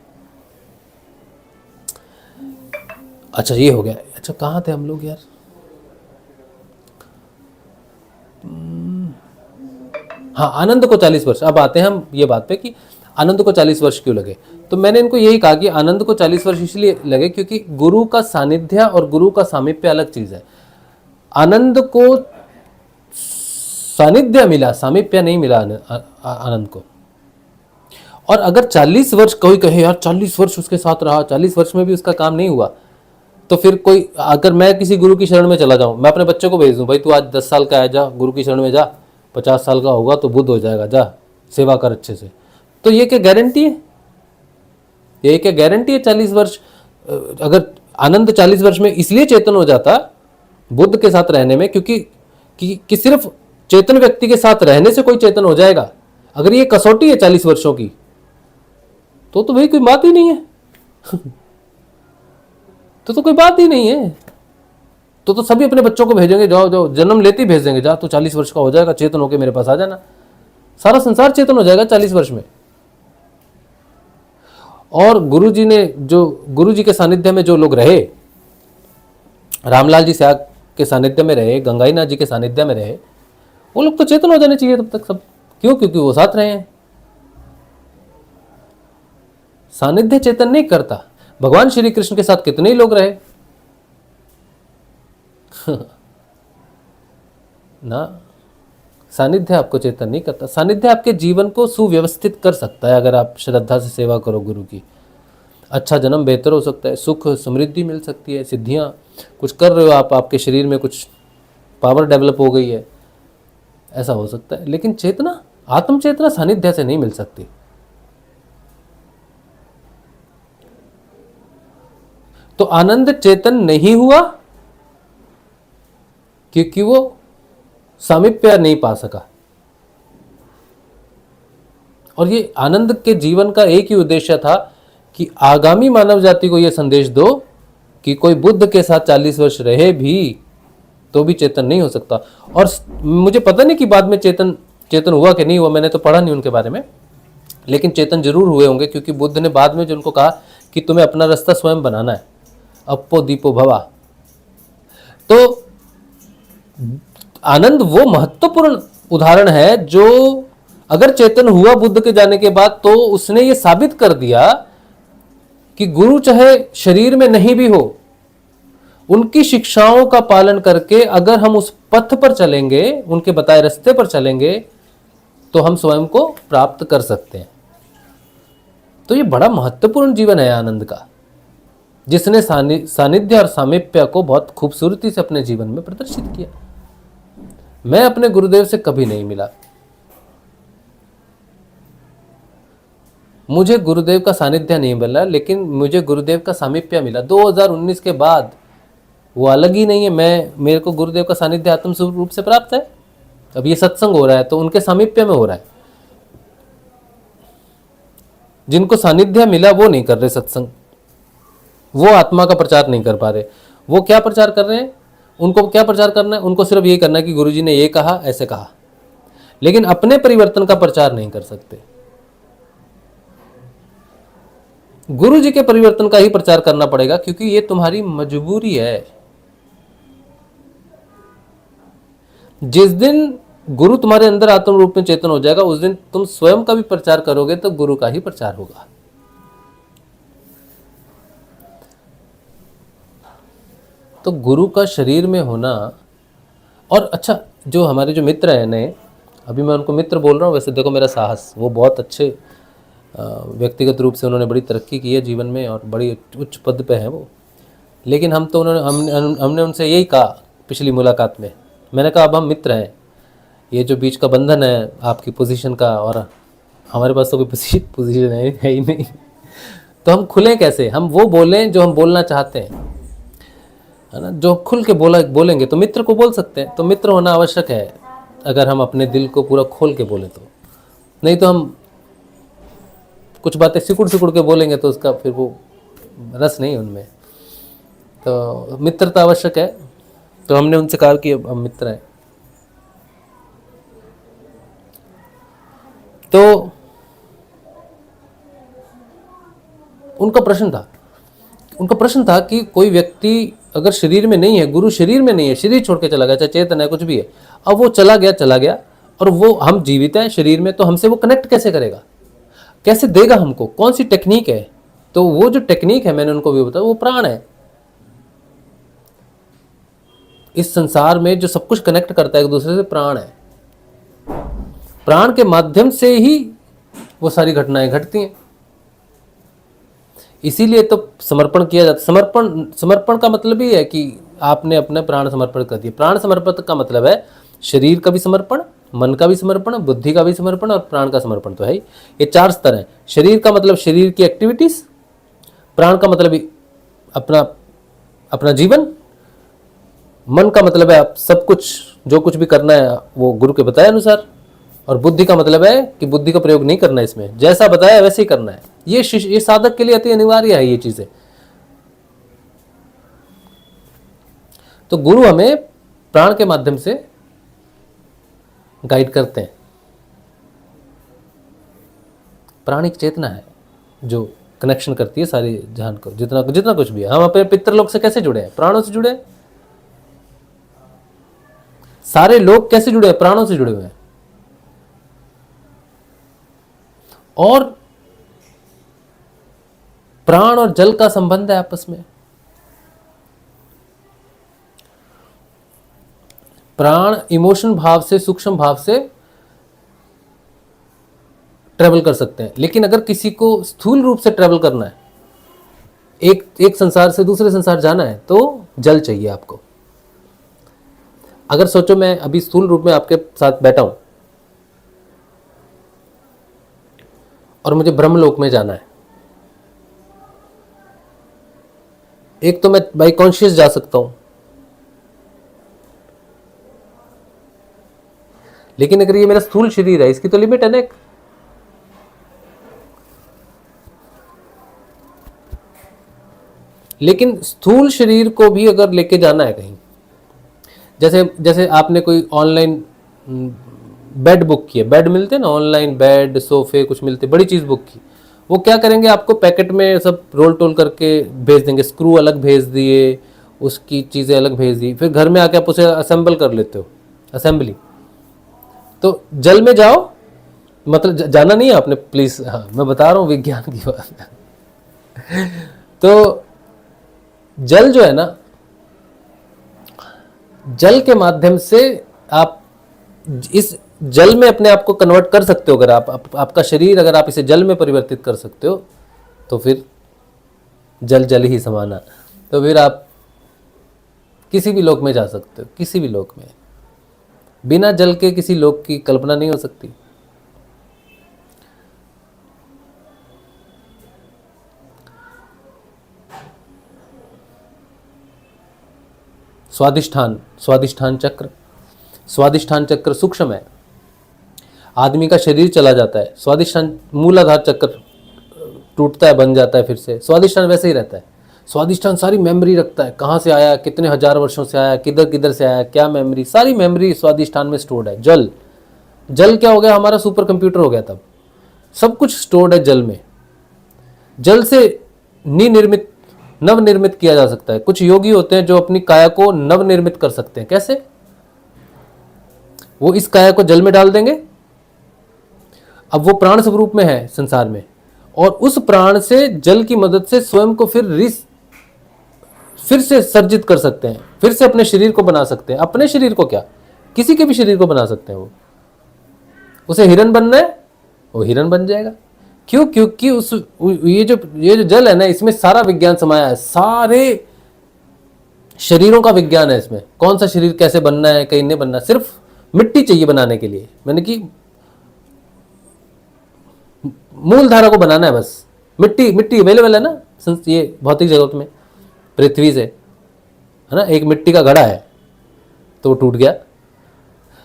अच्छा ये हो गया। अच्छा कहाँ थे हम लोग यार? हाँ, आनंद को 40 वर्ष। अब आते हैं हम ये बात पे कि आनंद को 40 वर्ष क्यों लगे। तो मैंने इनको यही कहा कि आनंद को 40 वर्ष इसलिए लगे क्योंकि गुरु का सानिध्य और गुरु का सामीप्य अलग चीज है। आनंद को सानिध्य मिला, सामीप्य नहीं मिला आनंद को। और अगर 40 वर्ष कोई कहे यार 40 वर्ष उसके साथ रहा, 40 वर्ष में भी उसका काम नहीं हुआ, तो फिर कोई, अगर मैं किसी गुरु की शरण में चला जाऊं, मैं अपने बच्चे को भेज दूं, भाई तू आज 10 साल का है, जा गुरु की शरण में जा, 50 साल का होगा तो बुद्ध हो जाएगा, जा सेवा कर अच्छे से। तो ये क्या गारंटी है? ये क्या गारंटी है 40 वर्ष? अगर आनंद 40 वर्ष में इसलिए चेतन हो जाता बुद्ध के साथ रहने में, क्योंकि कि सिर्फ चेतन व्यक्ति के साथ रहने से कोई चेतन हो जाएगा, अगर ये कसौटी है 40 वर्षों की, तो भाई कोई बात ही नहीं है। तो कोई बात ही नहीं है। तो सभी अपने बच्चों को भेजेंगे, जाओ जाओ जन्म लेते ही भेज देंगे, जा तो 40 वर्ष का हो जाएगा, चेतन होके मेरे पास आ जाना, सारा संसार चेतन हो जाएगा 40 वर्ष में। और गुरुजी ने जो गुरुजी के सानिध्य में जो लोग रहे, रामलाल जी स्याग के सानिध्य में रहे, गंगाई नाथ जी के सानिध्य में रहे, वो लोग तो चेतन हो जाने चाहिए तब तक सब। क्यों? क्योंकि वो साथ रहे हैं। सानिध्य चेतन नहीं करता। भगवान श्री कृष्ण के साथ कितने ही लोग रहे ना, सानिध्य आपको चेतन नहीं करता। सानिध्य आपके जीवन को सुव्यवस्थित कर सकता है अगर आप श्रद्धा से सेवा करो गुरु की। अच्छा जन्म बेहतर हो सकता है, सुख समृद्धि मिल सकती है, सिद्धियाँ कुछ कर रहे हो आप, आपके शरीर में कुछ पावर डेवलप हो गई है, ऐसा हो सकता है। लेकिन चेतना, आत्म चेतना सानिध्य से नहीं मिल सकती। तो आनंद चेतन नहीं हुआ क्योंकि वो सामीप्य नहीं पा सका। और ये आनंद के जीवन का एक ही उद्देश्य था कि आगामी मानव जाति को यह संदेश दो कि कोई बुद्ध के साथ 40 वर्ष रहे भी तो भी चेतन नहीं हो सकता। और मुझे पता नहीं कि बाद में चेतन हुआ कि नहीं हुआ, मैंने तो पढ़ा नहीं उनके बारे में, लेकिन चेतन जरूर हुए होंगे, क्योंकि बुद्ध ने बाद में जो उनको कहा कि तुम्हें अपना रास्ता स्वयं बनाना है, अपो दीपो भवा। तो आनंद वो महत्वपूर्ण उदाहरण है जो अगर चेतन हुआ बुद्ध के जाने के बाद, तो उसने ये साबित कर दिया कि गुरु चाहे शरीर में नहीं भी हो, उनकी शिक्षाओं का पालन करके अगर हम उस पथ पर चलेंगे, उनके बताए रास्ते पर चलेंगे, तो हम स्वयं को प्राप्त कर सकते हैं। तो ये बड़ा महत्वपूर्ण जीवन है आनंद का, जिसने सानिध्य और सामीप्य को बहुत खूबसूरती से अपने जीवन में प्रदर्शित किया। मैं अपने गुरुदेव से कभी नहीं मिला, मुझे गुरुदेव का सानिध्य नहीं मिला, लेकिन मुझे गुरुदेव का सामीप्य मिला 2019 के बाद। वो अलग ही नहीं है, मेरे को गुरुदेव का सानिध्य आत्म रूप से प्राप्त है। अब ये सत्संग हो रहा है तो उनके सामीप्य में हो रहा है। जिनको सानिध्य मिला वो नहीं कर रहे सत्संग, वो आत्मा का प्रचार नहीं कर पा रहे। वो क्या प्रचार कर रहे हैं? उनको क्या प्रचार करना है? उनको सिर्फ ये करना है कि गुरुजी ने ये कहा, ऐसे कहा, लेकिन अपने परिवर्तन का प्रचार नहीं कर सकते। गुरु जी के परिवर्तन का ही प्रचार करना पड़ेगा, क्योंकि ये तुम्हारी मजबूरी है। जिस दिन गुरु तुम्हारे अंदर आत्म रूप में चेतन हो जाएगा, उस दिन तुम स्वयं का भी प्रचार करोगे तो गुरु का ही प्रचार होगा। तो गुरु का शरीर में होना। और अच्छा, जो हमारे जो मित्र हैं नए, अभी मैं उनको मित्र बोल रहा हूँ, वैसे देखो मेरा साहस, वो बहुत अच्छे व्यक्तिगत रूप से उन्होंने बड़ी तरक्की की है जीवन में और बड़ी उच्च पद पे हैं वो। लेकिन हमने उनसे यही कहा पिछली मुलाकात में, मैंने कहा अब हम मित्र हैं, ये जो बीच का बंधन है आपकी पोजीशन का और हमारे पास तो कोई पोजीशन है ही नहीं, तो हम खुलें कैसे? हम वो बोलें जो हम बोलना चाहते हैं, है ना। जो खुल के बोलेंगे तो मित्र को बोल सकते हैं। तो मित्र होना आवश्यक है अगर हम अपने दिल को पूरा खोल के बोले तो। नहीं तो हम कुछ बातें सिकुड़ के बोलेंगे तो उसका फिर वो रस नहीं उनमें। तो मित्रता आवश्यक है। तो हमने उनसे कहा कि अब हम मित्र हैं। तो उनका प्रश्न था कि कोई व्यक्ति अगर शरीर में नहीं है, गुरु शरीर में नहीं है, शरीर छोड़ के चला गया, चाहे चेतन है कुछ भी है, अब वो चला गया और वो हम जीवित हैं शरीर में, तो हमसे वो कनेक्ट कैसे करेगा, कैसे देगा हमको, कौन सी टेक्निक है? तो वो जो टेक्निक है, मैंने उनको भी बताया, वो प्राण है। इस संसार में जो सब कुछ कनेक्ट करता है एक दूसरे से, प्राण है। प्राण के माध्यम से ही वो सारी घटनाएं घटती हैं। इसीलिए तो समर्पण किया जाता है। समर्पण का मतलब ही है कि आपने अपने प्राण समर्पण कर दिए। प्राण समर्पण का मतलब है शरीर का भी समर्पण, मन का भी समर्पण, बुद्धि का भी समर्पण और प्राण का समर्पण तो है ही। ये 4 स्तर हैं। शरीर का मतलब शरीर की एक्टिविटीज, प्राण का मतलब अपना जीवन, मन का मतलब है आप सब कुछ जो कुछ भी करना है वो गुरु के बताए अनुसार, और बुद्धि का मतलब है कि बुद्धि का प्रयोग नहीं करना है, इसमें जैसा बताया वैसे ही करना है। ये साधक के लिए अति अनिवार्य है ये चीजें। तो गुरु हमें प्राण के माध्यम से गाइड करते हैं। प्राणिक चेतना है जो कनेक्शन करती है सारी जहान को, जितना कुछ भी है। हम अपने पितृलोक से कैसे जुड़े हैं? प्राणों से जुड़े हैं। सारे लोग कैसे जुड़े हैं? प्राणों से जुड़े हुए हैं। और प्राण और जल का संबंध है आपस में। प्राण इमोशन भाव से, सूक्ष्म भाव से ट्रेवल कर सकते हैं। लेकिन अगर किसी को स्थूल रूप से ट्रेवल करना है, एक संसार से दूसरे संसार जाना है, तो जल चाहिए आपको। अगर सोचो मैं अभी स्थूल रूप में आपके साथ बैठा हूं और मुझे ब्रह्मलोक में जाना है, एक तो मैं बाई कॉन्शियस जा सकता हूं, लेकिन अगर ये मेरा स्थूल शरीर है, इसकी तो लिमिट है ना। लेकिन स्थूल शरीर को भी अगर लेके जाना है कहीं, जैसे जैसे आपने कोई ऑनलाइन बेड बुक किया, बेड मिलते हैं ना ऑनलाइन, बेड सोफे कुछ मिलते, बड़ी चीज़ बुक की, वो क्या करेंगे, आपको पैकेट में सब रोल टोल करके भेज देंगे, स्क्रू अलग भेज दिए, उसकी चीज़ें अलग भेज दी, फिर घर में आके आप उसे असेंबल कर लेते हो, असेंबली। तो जल में जाओ, मतलब जाना नहीं है आपने प्लीज, हाँ मैं बता रहा हूँ विज्ञान की बात। तो जल जो है ना, जल के माध्यम से आप इस जल में अपने आप को कन्वर्ट कर सकते हो। अगर आपका शरीर अगर आप इसे जल में परिवर्तित कर सकते हो, तो फिर जल जल ही समाना, तो फिर आप किसी भी लोक में जा सकते हो, किसी भी लोक में। बिना जल के किसी लोक की कल्पना नहीं हो सकती। स्वादिष्ठान, स्वादिष्ठान चक्र, स्वादिष्ठान चक्र सूक्ष्म है। आदमी का शरीर चला जाता है, स्वादिष्ठान मूलाधार चक्र टूटता है, बन जाता है, फिर से स्वादिष्ठान वैसे ही रहता है। स्वादिष्ठान सारी मेमोरी रखता है, कहाँ से आया, कितने हजार वर्षों से आया, किधर किधर से आया, क्या मेमोरी, सारी मेमोरी स्वादिष्ठान में स्टोर्ड है। जल, जल क्या हो गया, हमारा सुपर कंप्यूटर हो गया। तब सब कुछ स्टोर्ड है जल में। जल से निर्मित, नवनिर्मित किया जा सकता है। कुछ योगी होते हैं जो अपनी काया को नवनिर्मित कर सकते हैं। कैसे? वो इस काया को जल में डाल देंगे, अब वो प्राण स्वरूप में है संसार में, और उस प्राण से जल की मदद से स्वयं को फिर से सर्जित कर सकते हैं, फिर से अपने शरीर को बना सकते हैं। अपने शरीर को क्या, किसी के भी शरीर को बना सकते हैं। वो उसे हिरण बनना है, वो हिरण बन जाएगा। क्यों? क्योंकि ये जो जल है ना, इसमें सारा विज्ञान समाया है, सारे शरीरों का विज्ञान है इसमें। कौन सा शरीर कैसे बनना है, कहीं नहीं बनना, सिर्फ मिट्टी चाहिए बनाने के लिए, मैंने कि मूल धारा को बनाना है बस। मिट्टी अवेलेबल है ना ये भौतिक जगत में, पृथ्वी से, है ना। एक मिट्टी का घड़ा है तो वो टूट गया,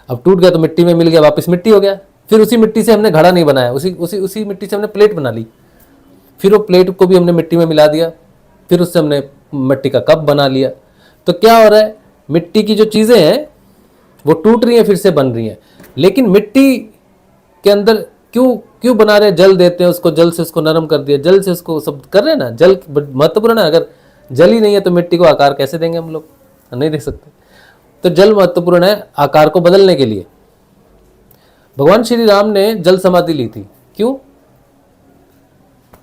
अब टूट गया तो मिट्टी में मिल गया, वापस मिट्टी हो गया। फिर उसी मिट्टी से हमने घड़ा नहीं बनाया, उसी मिट्टी से हमने प्लेट बना ली, फिर वो प्लेट को भी हमने मिट्टी में मिला दिया, फिर उससे हमने मिट्टी का कप बना लिया। तो क्या हो रहा है, मिट्टी की जो चीज़ें हैं वो टूट रही हैं, फिर से बन रही हैं। लेकिन मिट्टी के अंदर क्यों बना रहे हैं, जल देते हैं उसको, जल से उसको नरम कर दिया, जल से उसको सब कर रहे हैं ना। जल महत्वपूर्ण है, अगर जल ही नहीं है तो मिट्टी को आकार कैसे देंगे हम लोग, नहीं दे सकते। तो जल महत्वपूर्ण है आकार को बदलने के लिए। भगवान श्री राम ने जल समाधि ली थी, क्यों?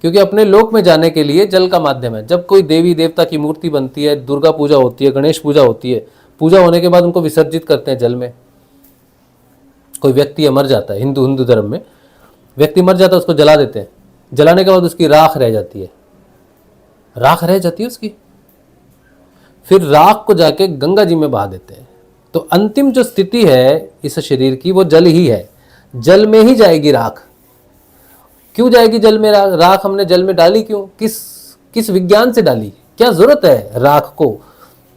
क्योंकि अपने लोक में जाने के लिए जल का माध्यम है। जब कोई देवी देवता की मूर्ति बनती है, दुर्गा पूजा होती है, गणेश पूजा होती है, पूजा होने के बाद उनको विसर्जित करते हैं जल में। कोई व्यक्ति मर जाता है, हिंदू धर्म में व्यक्ति मर जाता है, उसको जला देते हैं, जलाने के बाद उसकी राख रह जाती है, राख रह जाती है उसकी, फिर राख को जाके गंगा जी में बहा देते हैं। तो अंतिम जो स्थिति है इस शरीर की, वो जल ही है, जल में ही जाएगी राख। क्यों जाएगी जल में राख? हमने जल में डाली क्यों, किस विज्ञान से डाली, क्या जरूरत है राख को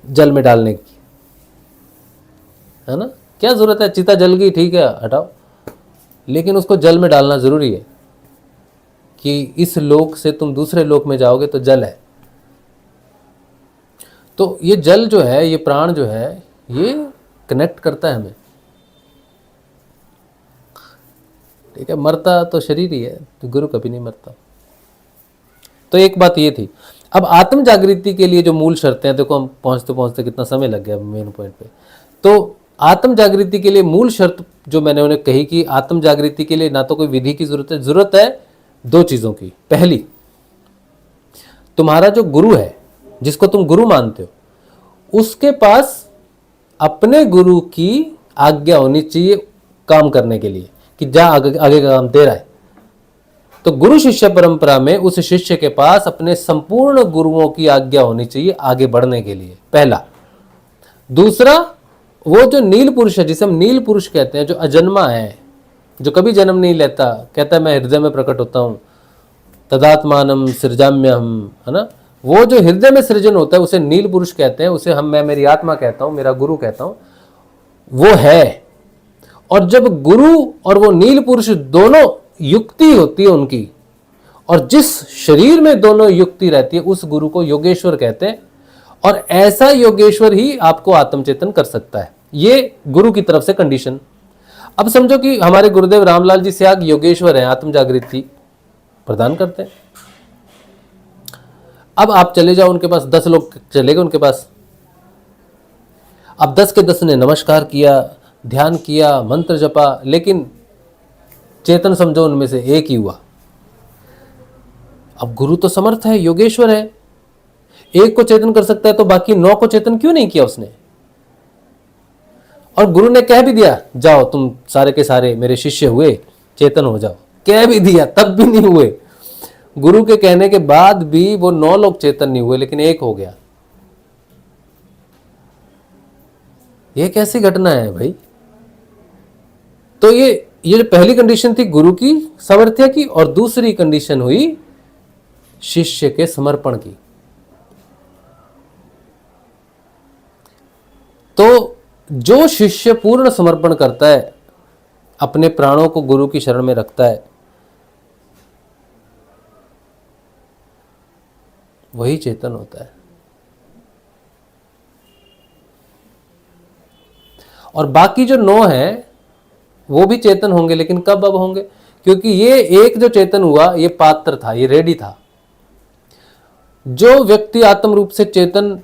जल में डालने की, है ना? क्या जरूरत है? चिता जल गई, ठीक है हटाओ, लेकिन उसको जल में डालना जरूरी है कि इस लोक से तुम दूसरे लोक में जाओगे तो जल है। तो ये जल जो है, ये प्राण जो है, ये कनेक्ट करता है हमें, ठीक है। मरता तो शरीर ही है, तो गुरु कभी नहीं मरता। तो एक बात ये थी। अब आत्म जागृति के लिए जो मूल शर्तें हैं, देखो हम पहुंचते पहुंचते कितना समय लग गया मेन पॉइंट पे। तो आत्म जागृति के लिए मूल शर्त जो मैंने उन्हें कही कि आत्म जागृति के लिए ना तो कोई विधि की जरूरत है दो चीजों की। पहली, तुम्हारा जो गुरु है, जिसको तुम गुरु मानते हो, उसके पास अपने गुरु की आज्ञा होनी चाहिए काम करने के लिए कि जा आगे, आगे का काम तेरा है। तो गुरु शिष्य परंपरा में उस शिष्य के पास अपने संपूर्ण गुरुओं की आज्ञा होनी चाहिए आगे बढ़ने के लिए, पहला। दूसरा, वो जो नील पुरुष है, जिसे हम नील पुरुष कहते हैं, जो अजन्मा है, जो कभी जन्म नहीं लेता, कहता है मैं हृदय में प्रकट होता हूं, तदात्मानम सृजाम्यहम, है ना, वो जो हृदय में सृजन होता है उसे नील पुरुष कहते हैं। उसे मैं मेरी आत्मा कहता हूं, मेरा गुरु कहता हूं, वो है। और जब गुरु और वो नील पुरुष दोनों युक्ति होती है उनकी, और जिस शरीर में दोनों युक्ति रहती है उस गुरु को योगेश्वर कहते हैं। और ऐसा योगेश्वर ही आपको आत्मचेतन कर सकता है, ये गुरु की तरफ से कंडीशन। अब समझो कि हमारे गुरुदेव रामलाल जी स्याग योगेश्वर हैं, आत्म जागृति प्रदान करते हैं। अब आप चले जाओ उनके पास, 10 लोग चले गए उनके पास। अब 10 के 10 ने नमस्कार किया, ध्यान किया, मंत्र जपा, लेकिन चेतन समझो उनमें से एक ही हुआ। अब गुरु तो समर्थ है, योगेश्वर है, एक को चेतन कर सकता है, तो बाकी 9 को चेतन क्यों नहीं किया उसने? और गुरु ने कह भी दिया जाओ तुम सारे के सारे मेरे शिष्य हुए, चेतन हो जाओ, कह भी दिया, तब भी नहीं हुए। गुरु के कहने के बाद भी वो 9 लोग चेतन नहीं हुए, लेकिन एक हो गया। ये कैसी घटना है भाई? तो ये पहली कंडीशन थी गुरु की सामर्थ्य की, और दूसरी कंडीशन हुई शिष्य के समर्पण की। तो जो शिष्य पूर्ण समर्पण करता है, अपने प्राणों को गुरु की शरण में रखता है, वही चेतन होता है। और बाकी जो 9 हैं वो भी चेतन होंगे, लेकिन कब अब होंगे? क्योंकि ये एक जो चेतन हुआ ये पात्र था, ये रेडी था। जो व्यक्ति आत्म रूप से चेतन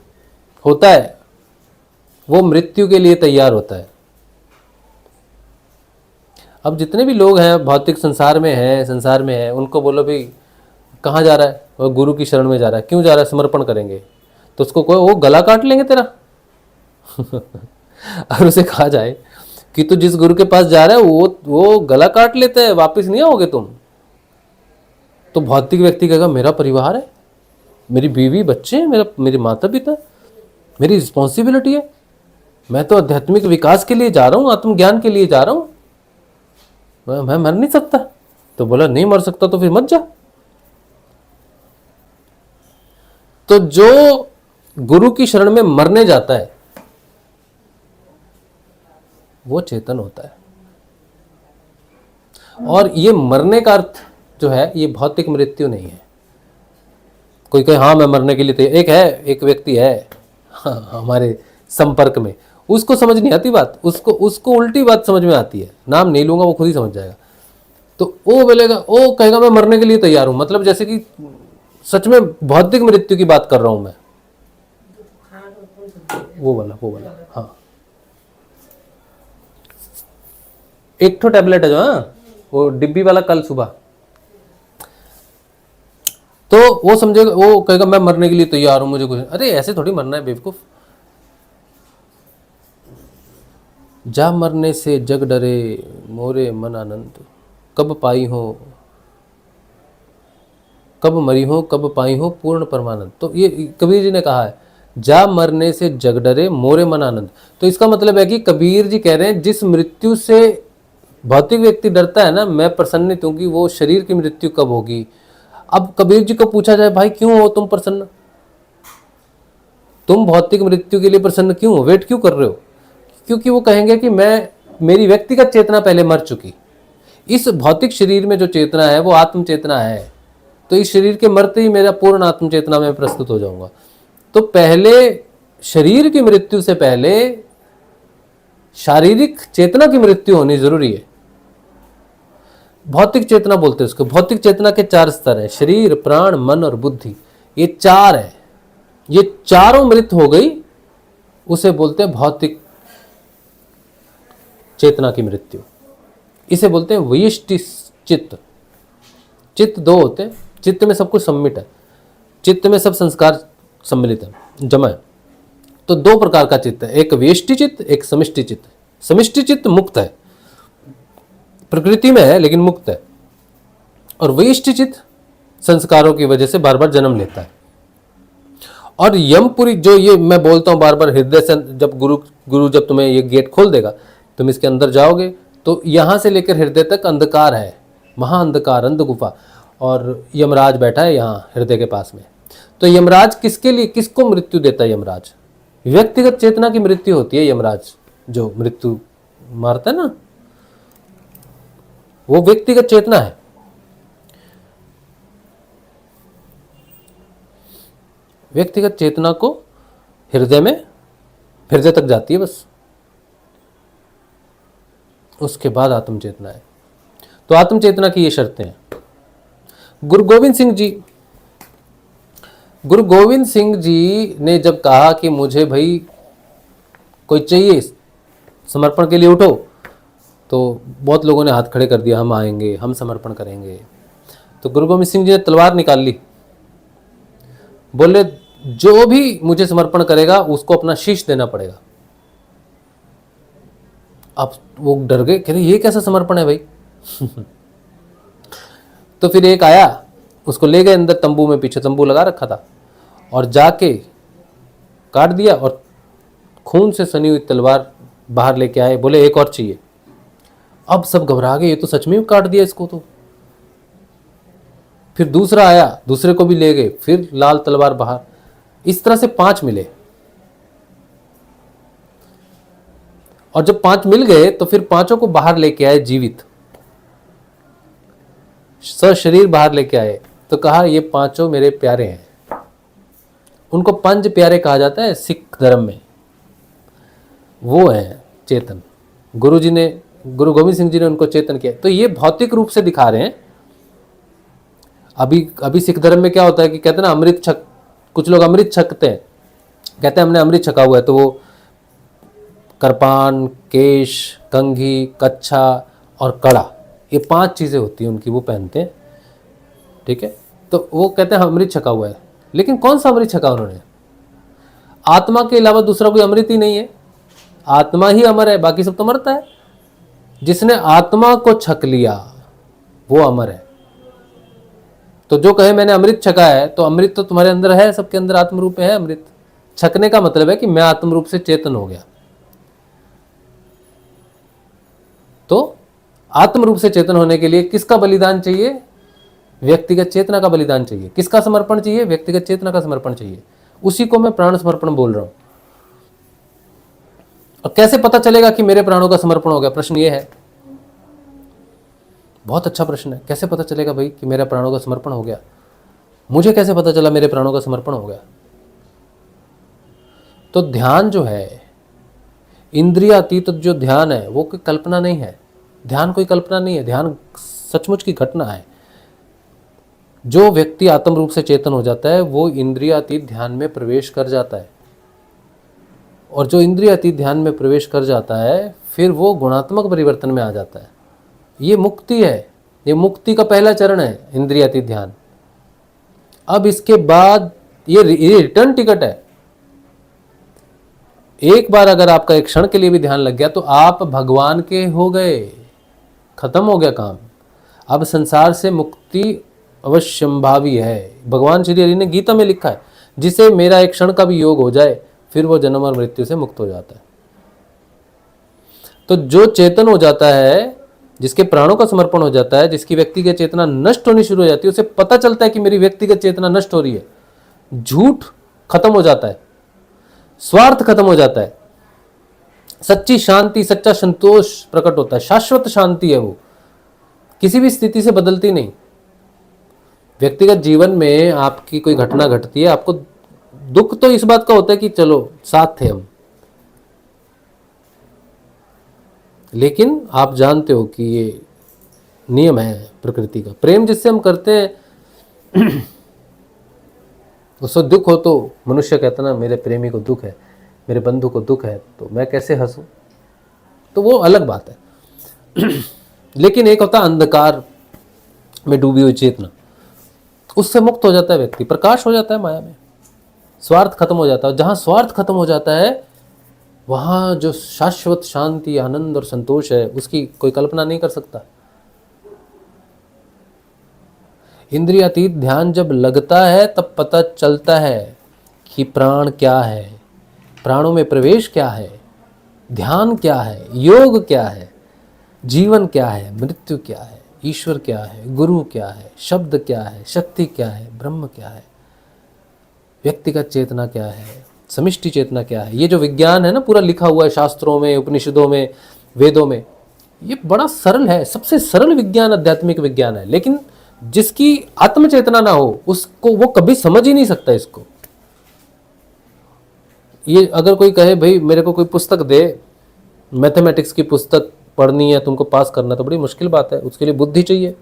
होता है वो मृत्यु के लिए तैयार होता है। अब जितने भी लोग हैं भौतिक संसार में हैं, उनको बोलो भी कहाँ जा रहा है? वो गुरु की शरण में जा रहा है। क्यों जा रहा है? समर्पण करेंगे। तो उसको कोई वो गला काट लेंगे तेरा। और उसे कहा जाए कि तू जिस गुरु के पास जा रहा है वो गला काट लेता है, वापस नहीं आओगे तुम। तो भौतिक व्यक्ति कहेगा मेरा परिवार है, मेरी बीवी बच्चे हैं, मेरे माता पिता, मेरी रिस्पॉन्सिबिलिटी है, मैं तो आध्यात्मिक विकास के लिए जा रहा हूँ, आत्मज्ञान के लिए जा रहा हूँ, मैं मर नहीं सकता। तो बोला नहीं मर सकता तो फिर मत जा। तो जो गुरु की शरण में मरने जाता है वो चेतन होता है। और ये मरने का अर्थ जो है ये भौतिक मृत्यु नहीं है। कोई कहे हाँ मैं मरने के लिए तैयार, एक व्यक्ति है हाँ, हमारे संपर्क में, उसको समझ नहीं आती बात, उसको उल्टी बात समझ में आती है। नाम नहीं लूंगा, वो खुद ही समझ जाएगा। तो वो बोलेगा, वो कहेगा मैं मरने के लिए तैयार हूं, मतलब जैसे कि सच में भौतिक मृत्यु की बात कर रहा हूं मैं। वो वाला हाँ, एक ठो टैबलेट है जो, हाँ वो डिब्बी वाला, कल सुबह। तो वो समझेगा, वो कहेगा मैं मरने के लिए तैयार हूं, मुझे कुछ। अरे ऐसे थोड़ी मरना है बेवकूफ। जा मरने से जग डरे मोरे मन आनंद, कब पाई हो कब मरी हो कब पाई हो पूर्ण परमानंद। तो ये कबीर जी ने कहा है, जा मरने से जग डरे मोरे मन आनंद। तो इसका मतलब है कि कबीर जी कह रहे हैं जिस मृत्यु से भौतिक व्यक्ति डरता है ना, मैं प्रसन्नित हूं कि वो शरीर की मृत्यु कब होगी। अब कबीर जी को पूछा जाए भाई क्यों हो तुम प्रसन्न, तुम भौतिक मृत्यु के लिए प्रसन्न क्यों हो, वेट क्यों कर रहे हो? क्योंकि वो कहेंगे कि मेरी व्यक्तिगत चेतना पहले मर चुकी, इस भौतिक शरीर में जो चेतना है वो आत्म चेतना है, तो इस शरीर के मरते ही मेरा पूर्ण आत्म चेतना में प्रस्तुत हो जाऊंगा। तो पहले शरीर की मृत्यु से पहले शारीरिक चेतना की मृत्यु होनी जरूरी है। भौतिक चेतना बोलते हैं उसको। भौतिक चेतना के 4 स्तर है, शरीर, प्राण, मन और बुद्धि। ये 4 है, ये चारों मृत हो गई, उसे बोलते हैं भौतिक चेतना की मृत्यु। इसे बोलते हैं वयिष्टि चित्त। चित्त 2 होते हैं, चित्त में सब कुछ सम्मिलित है, चित्त में सब संस्कार सम्मिलित है, जमा है। तो दो प्रकार का चित्त है, एक व्यष्टि चित्त, एक समिष्टि चित्त। समिष्टि चित्त मुक्त है, प्रकृति में है लेकिन मुक्त है, और व्यष्टि चित्त संस्कारों की वजह से बार बार जन्म लेता है। और यमपुरी जो ये मैं बोलता हूं बार बार, हृदय से जब गुरु जब तुम्हें ये गेट खोल देगा, तुम इसके अंदर जाओगे तो यहां से लेकर हृदय तक अंधकार है, महाअंधकार, अंध गुफा, और यमराज बैठा है यहाँ हृदय के पास में। तो यमराज किसके लिए, किसको मृत्यु देता है? यमराज व्यक्तिगत चेतना की मृत्यु होती है। यमराज जो मृत्यु मारता है ना, वो व्यक्तिगत चेतना है। व्यक्तिगत चेतना को हृदय में, हृदय तक जाती है बस, उसके बाद आत्म चेतना है। तो आत्म चेतना की ये शर्तें हैं। गुरु गोविंद सिंह जी ने जब कहा कि मुझे भाई कोई चाहिए समर्पण के लिए, उठो, तो बहुत लोगों ने हाथ खड़े कर दिया, हम आएंगे, हम समर्पण करेंगे। तो गुरु गोविंद सिंह जी ने तलवार निकाल ली, बोले जो भी मुझे समर्पण करेगा उसको अपना शीश देना पड़ेगा। अब वो डर गए, कह रहे ये कैसा समर्पण है भाई। तो फिर एक आया, उसको ले गए अंदर तंबू में, पीछे तंबू लगा रखा था, और जाके काट दिया और खून से सनी हुई तलवार बाहर लेके आए, बोले एक और चाहिए। अब सब घबरा गए, ये तो सच में काट दिया इसको। तो फिर दूसरा आया, दूसरे को भी ले गए, फिर लाल तलवार बाहर। इस तरह से 5 मिले, और जब 5 मिल गए तो फिर 5 को बाहर लेके आए, जीवित सशरीर बाहर लेके आए। तो कहा ये 5 मेरे प्यारे हैं। उनको 5 प्यारे कहा जाता है सिख धर्म में, वो है चेतन। गुरु गोविंद सिंह जी ने उनको चेतन किया। तो ये भौतिक रूप से दिखा रहे हैं। अभी सिख धर्म में क्या होता है कि कहते हैं ना अमृत छक, कुछ लोग अमृत छकते हैं, कहते हैं हमने अमृत छका हुआ है, तो वो करपान, केश, कंघी, कच्छा और कड़ा, ये 5 चीजें होती हैं उनकी, वो पहनते हैं, ठीक है। तो वो कहते हैं अमृत छका हुआ है, लेकिन कौन सा अमृत छका उन्होंने? आत्मा के अलावा दूसरा कोई अमृत ही नहीं है, आत्मा ही अमर है, बाकी सब तो मरता है। जिसने आत्मा को छक लिया वो अमर है। तो जो कहे मैंने अमृत छका है, तो अमृत तो तुम्हारे अंदर है, सबके अंदर आत्म रूप में है अमृत। छकने का मतलब है कि मैं आत्म रूप से चेतन हो गया। तो आत्म रूप से चेतन होने के लिए किसका बलिदान चाहिए? व्यक्तिगत चेतना का बलिदान चाहिए। किसका समर्पण चाहिए? व्यक्तिगत चेतना का समर्पण चाहिए। उसी को मैं प्राण समर्पण बोल रहा हूं। और कैसे पता चलेगा कि मेरे प्राणों का समर्पण हो गया? प्रश्न ये है, बहुत अच्छा प्रश्न है। कैसे पता चलेगा भाई कि मेरे प्राणों का समर्पण हो गया? मुझे कैसे पता चला मेरे प्राणों का समर्पण हो गया? तो ध्यान जो है, इंद्रियातीत जो ध्यान है, वो कोई कल्पना नहीं है। ध्यान कोई कल्पना नहीं है, ध्यान सचमुच की घटना है। जो व्यक्ति आत्म रूप से चेतन हो जाता है वो इंद्रियातीत ध्यान में प्रवेश कर जाता है, और जो इंद्रियातीत ध्यान में प्रवेश कर जाता है फिर वो गुणात्मक परिवर्तन में आ जाता है। ये मुक्ति है, ये मुक्ति का पहला चरण है, इंद्रियातीत ध्यान। अब इसके बाद ये रिटर्न टिकट है। एक बार अगर आपका एक क्षण के लिए भी ध्यान लग गया तो आप भगवान के हो गए, खत्म हो गया काम। अब संसार से मुक्ति अवश्यंभावी है। भगवान श्री हरि ने गीता में लिखा है, जिसे मेरा एक क्षण का भी योग हो जाए फिर वो जन्म और मृत्यु से मुक्त हो जाता है। तो जो चेतन हो जाता है, जिसके प्राणों का समर्पण हो जाता है, जिसकी व्यक्तिगत चेतना नष्ट होनी शुरू हो जाती है, उसे पता चलता है कि मेरी व्यक्तिगत चेतना नष्ट हो रही है। झूठ खत्म हो जाता है, स्वार्थ खत्म हो जाता है, सच्ची शांति, सच्चा संतोष प्रकट होता है। शाश्वत शांति है, वो किसी भी स्थिति से बदलती नहीं। व्यक्तिगत जीवन में आपकी कोई घटना घटती है, आपको दुख तो इस बात का होता है कि चलो साथ थे हम, लेकिन आप जानते हो कि ये नियम है प्रकृति का। प्रेम जिससे हम करते हैं उसको दुख हो तो मनुष्य कहता ना मेरे प्रेमी को दुख है, मेरे बंधु को दुख है, तो मैं कैसे हंसूं? तो वो अलग बात है। लेकिन एक होता अंधकार में डूबी हुई चेतना, उससे मुक्त हो जाता है व्यक्ति, प्रकाश हो जाता है माया में, स्वार्थ खत्म हो जाता है। जहाँ स्वार्थ खत्म हो जाता है वहाँ जो शाश्वत शांति, आनंद और संतोष है उसकी कोई कल्पना नहीं कर सकता। इंद्रियातीत ध्यान जब लगता है तब पता चलता है कि प्राण क्या है, प्राणों में प्रवेश क्या है, ध्यान क्या है, योग क्या है, जीवन क्या है, मृत्यु क्या है, ईश्वर क्या है, गुरु क्या है, शब्द क्या है, शक्ति क्या है, ब्रह्म क्या है, व्यक्तिगत चेतना क्या है, समिष्टि चेतना क्या है। ये जो विज्ञान है ना पूरा लिखा हुआ है शास्त्रों में, उपनिषदों में, वेदों में, ये बड़ा सरल है, सबसे सरल विज्ञान आध्यात्मिक विज्ञान है। लेकिन जिसकी आत्म चेतना ना हो उसको वो कभी समझ ही नहीं सकता इसको। ये अगर कोई कहे भाई मेरे को कोई पुस्तक दे, मैथमेटिक्स की पुस्तक पढ़नी है, तुमको पास करना, तो बड़ी मुश्किल बात है, उसके लिए बुद्धि चाहिए।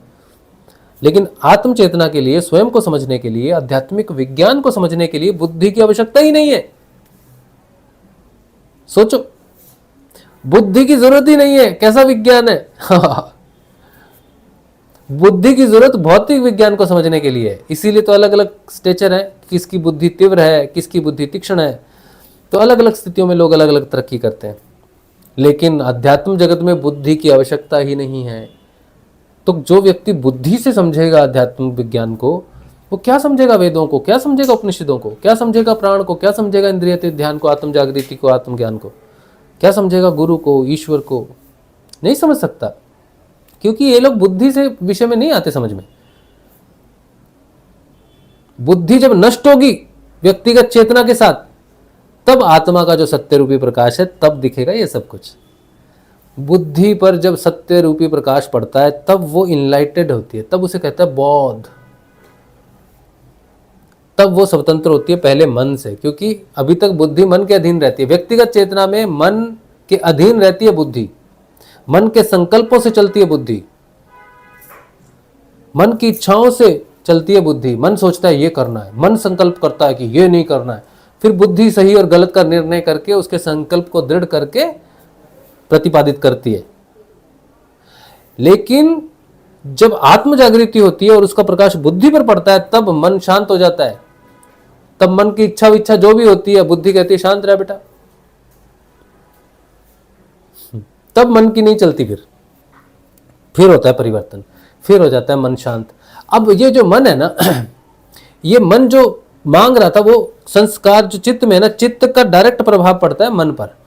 लेकिन आत्म चेतना के लिए, स्वयं को समझने के लिए, आध्यात्मिक विज्ञान को समझने के लिए बुद्धि की आवश्यकता ही नहीं है। सोचो, बुद्धि की जरूरत ही नहीं है, कैसा विज्ञान है। बुद्धि की जरूरत भौतिक विज्ञान को समझने के लिए है। इसीलिए तो अलग अलग स्टेचर है, किसकी बुद्धि तीव्र है, किसकी बुद्धि तीक्ष्ण है। तो अलग अलग स्थितियों में लोग अलग अलग तरक्की करते हैं। लेकिन अध्यात्म जगत में बुद्धि की आवश्यकता ही नहीं है। तो जो व्यक्ति बुद्धि से समझेगा अध्यात्म विज्ञान को, वो क्या समझेगा वेदों को, क्या समझेगा उपनिषदों को, क्या समझेगा प्राण को, क्या समझेगा इंद्रियातीत ध्यान को, आत्म जागृति को, आत्मज्ञान को, क्या समझेगा गुरु को, ईश्वर को? नहीं समझ सकता, क्योंकि ये लोग बुद्धि से विषय में नहीं आते समझ में। बुद्धि जब नष्ट होगी व्यक्तिगत चेतना के साथ, तब आत्मा का जो सत्य रूपी प्रकाश है तब दिखेगा ये सब कुछ। बुद्धि पर जब सत्य रूपी प्रकाश पड़ता है तब वो इनलाइटेड होती है, तब उसे कहता है बौद्ध। तब वो स्वतंत्र होती है पहले मन से, क्योंकि अभी तक बुद्धि मन के अधीन रहती है। व्यक्तिगत चेतना में मन के अधीन रहती है बुद्धि, मन के संकल्पों से चलती है बुद्धि, मन की इच्छाओं से चलती है बुद्धि। मन सोचता है ये करना है, मन संकल्प करता है कि ये नहीं करना है, फिर बुद्धि सही और गलत का निर्णय करके उसके संकल्प को दृढ़ करके प्रतिपादित करती है। लेकिन जब आत्म जागृति होती है और उसका प्रकाश बुद्धि पर पड़ता है तब मन शांत हो जाता है। तब मन की इच्छा विच्छा जो भी होती है बुद्धि कहती है शांत रह बेटा, तब मन की नहीं चलती। फिर होता है परिवर्तन, फिर हो जाता है मन शांत। अब ये जो मन है ना, ये मन जो मांग रहा था वो संस्कार जो चित्त में है ना, चित्त का डायरेक्ट प्रभाव पड़ता है मन पर।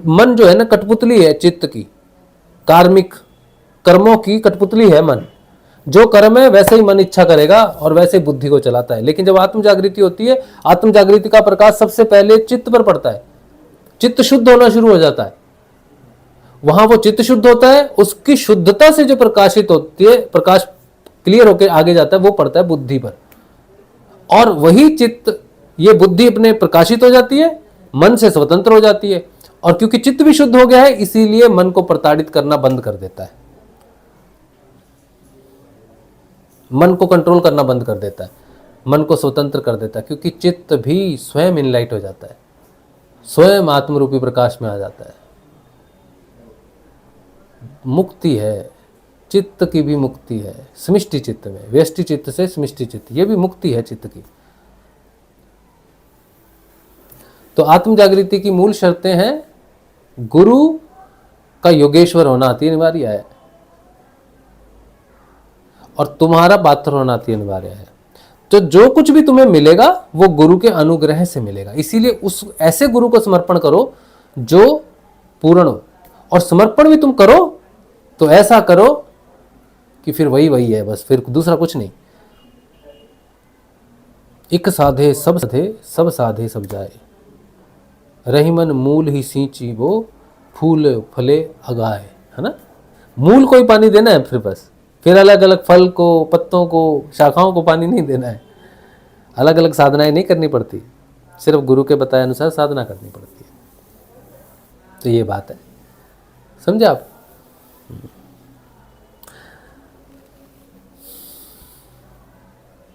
मन जो है ना कठपुतली है चित्त की, कार्मिक कर्मों की कठपुतली है मन। जो कर्म है वैसे ही मन इच्छा करेगा और वैसे ही बुद्धि को चलाता है। लेकिन जब आत्म जागृति होती है, आत्म जागृति का प्रकाश सबसे पहले चित्त पर पड़ता है, चित्त शुद्ध होना शुरू हो जाता है। वहां वो चित्त शुद्ध होता है, उसकी शुद्धता से जो प्रकाशित होती है, प्रकाश क्लियर होकर आगे जाता है, वो पड़ता है बुद्धि पर। और वही चित्त, ये बुद्धि अपने प्रकाशित हो जाती है, मन से स्वतंत्र हो जाती है। और क्योंकि चित्त भी शुद्ध हो गया है इसीलिए मन को प्रताड़ित करना बंद कर देता है, मन को कंट्रोल करना बंद कर देता है, मन को स्वतंत्र कर देता है। क्योंकि चित्त भी स्वयं इनलाइट हो जाता है, स्वयं आत्मरूपी प्रकाश में आ जाता है। मुक्ति है, चित्त की भी मुक्ति है समिष्टि चित्त में, व्यष्टि चित्त से समिष्टि चित्त, ये भी मुक्ति है चित्त की। तो आत्म जागृति की मूल शर्तें हैं, गुरु का योगेश्वर होना अति अनिवार्य है और तुम्हारा पात्र होना अति अनिवार्य है। तो जो कुछ भी तुम्हें मिलेगा वो गुरु के अनुग्रह से मिलेगा। इसीलिए उस ऐसे गुरु को समर्पण करो जो पूर्ण हो, और समर्पण भी तुम करो तो ऐसा करो कि फिर वही है बस, फिर दूसरा कुछ नहीं। एक साधे सब साधे सब जाए, रही मन मूल ही सींची वो फूल फले अगाए, है ना। मूल को ही पानी देना है फिर अलग अलग फल को, पत्तों को, शाखाओं को पानी नहीं देना है। अलग अलग साधनाएं नहीं करनी पड़ती, सिर्फ गुरु के बताए अनुसार साधना करनी पड़ती है। तो ये बात है, समझे आप।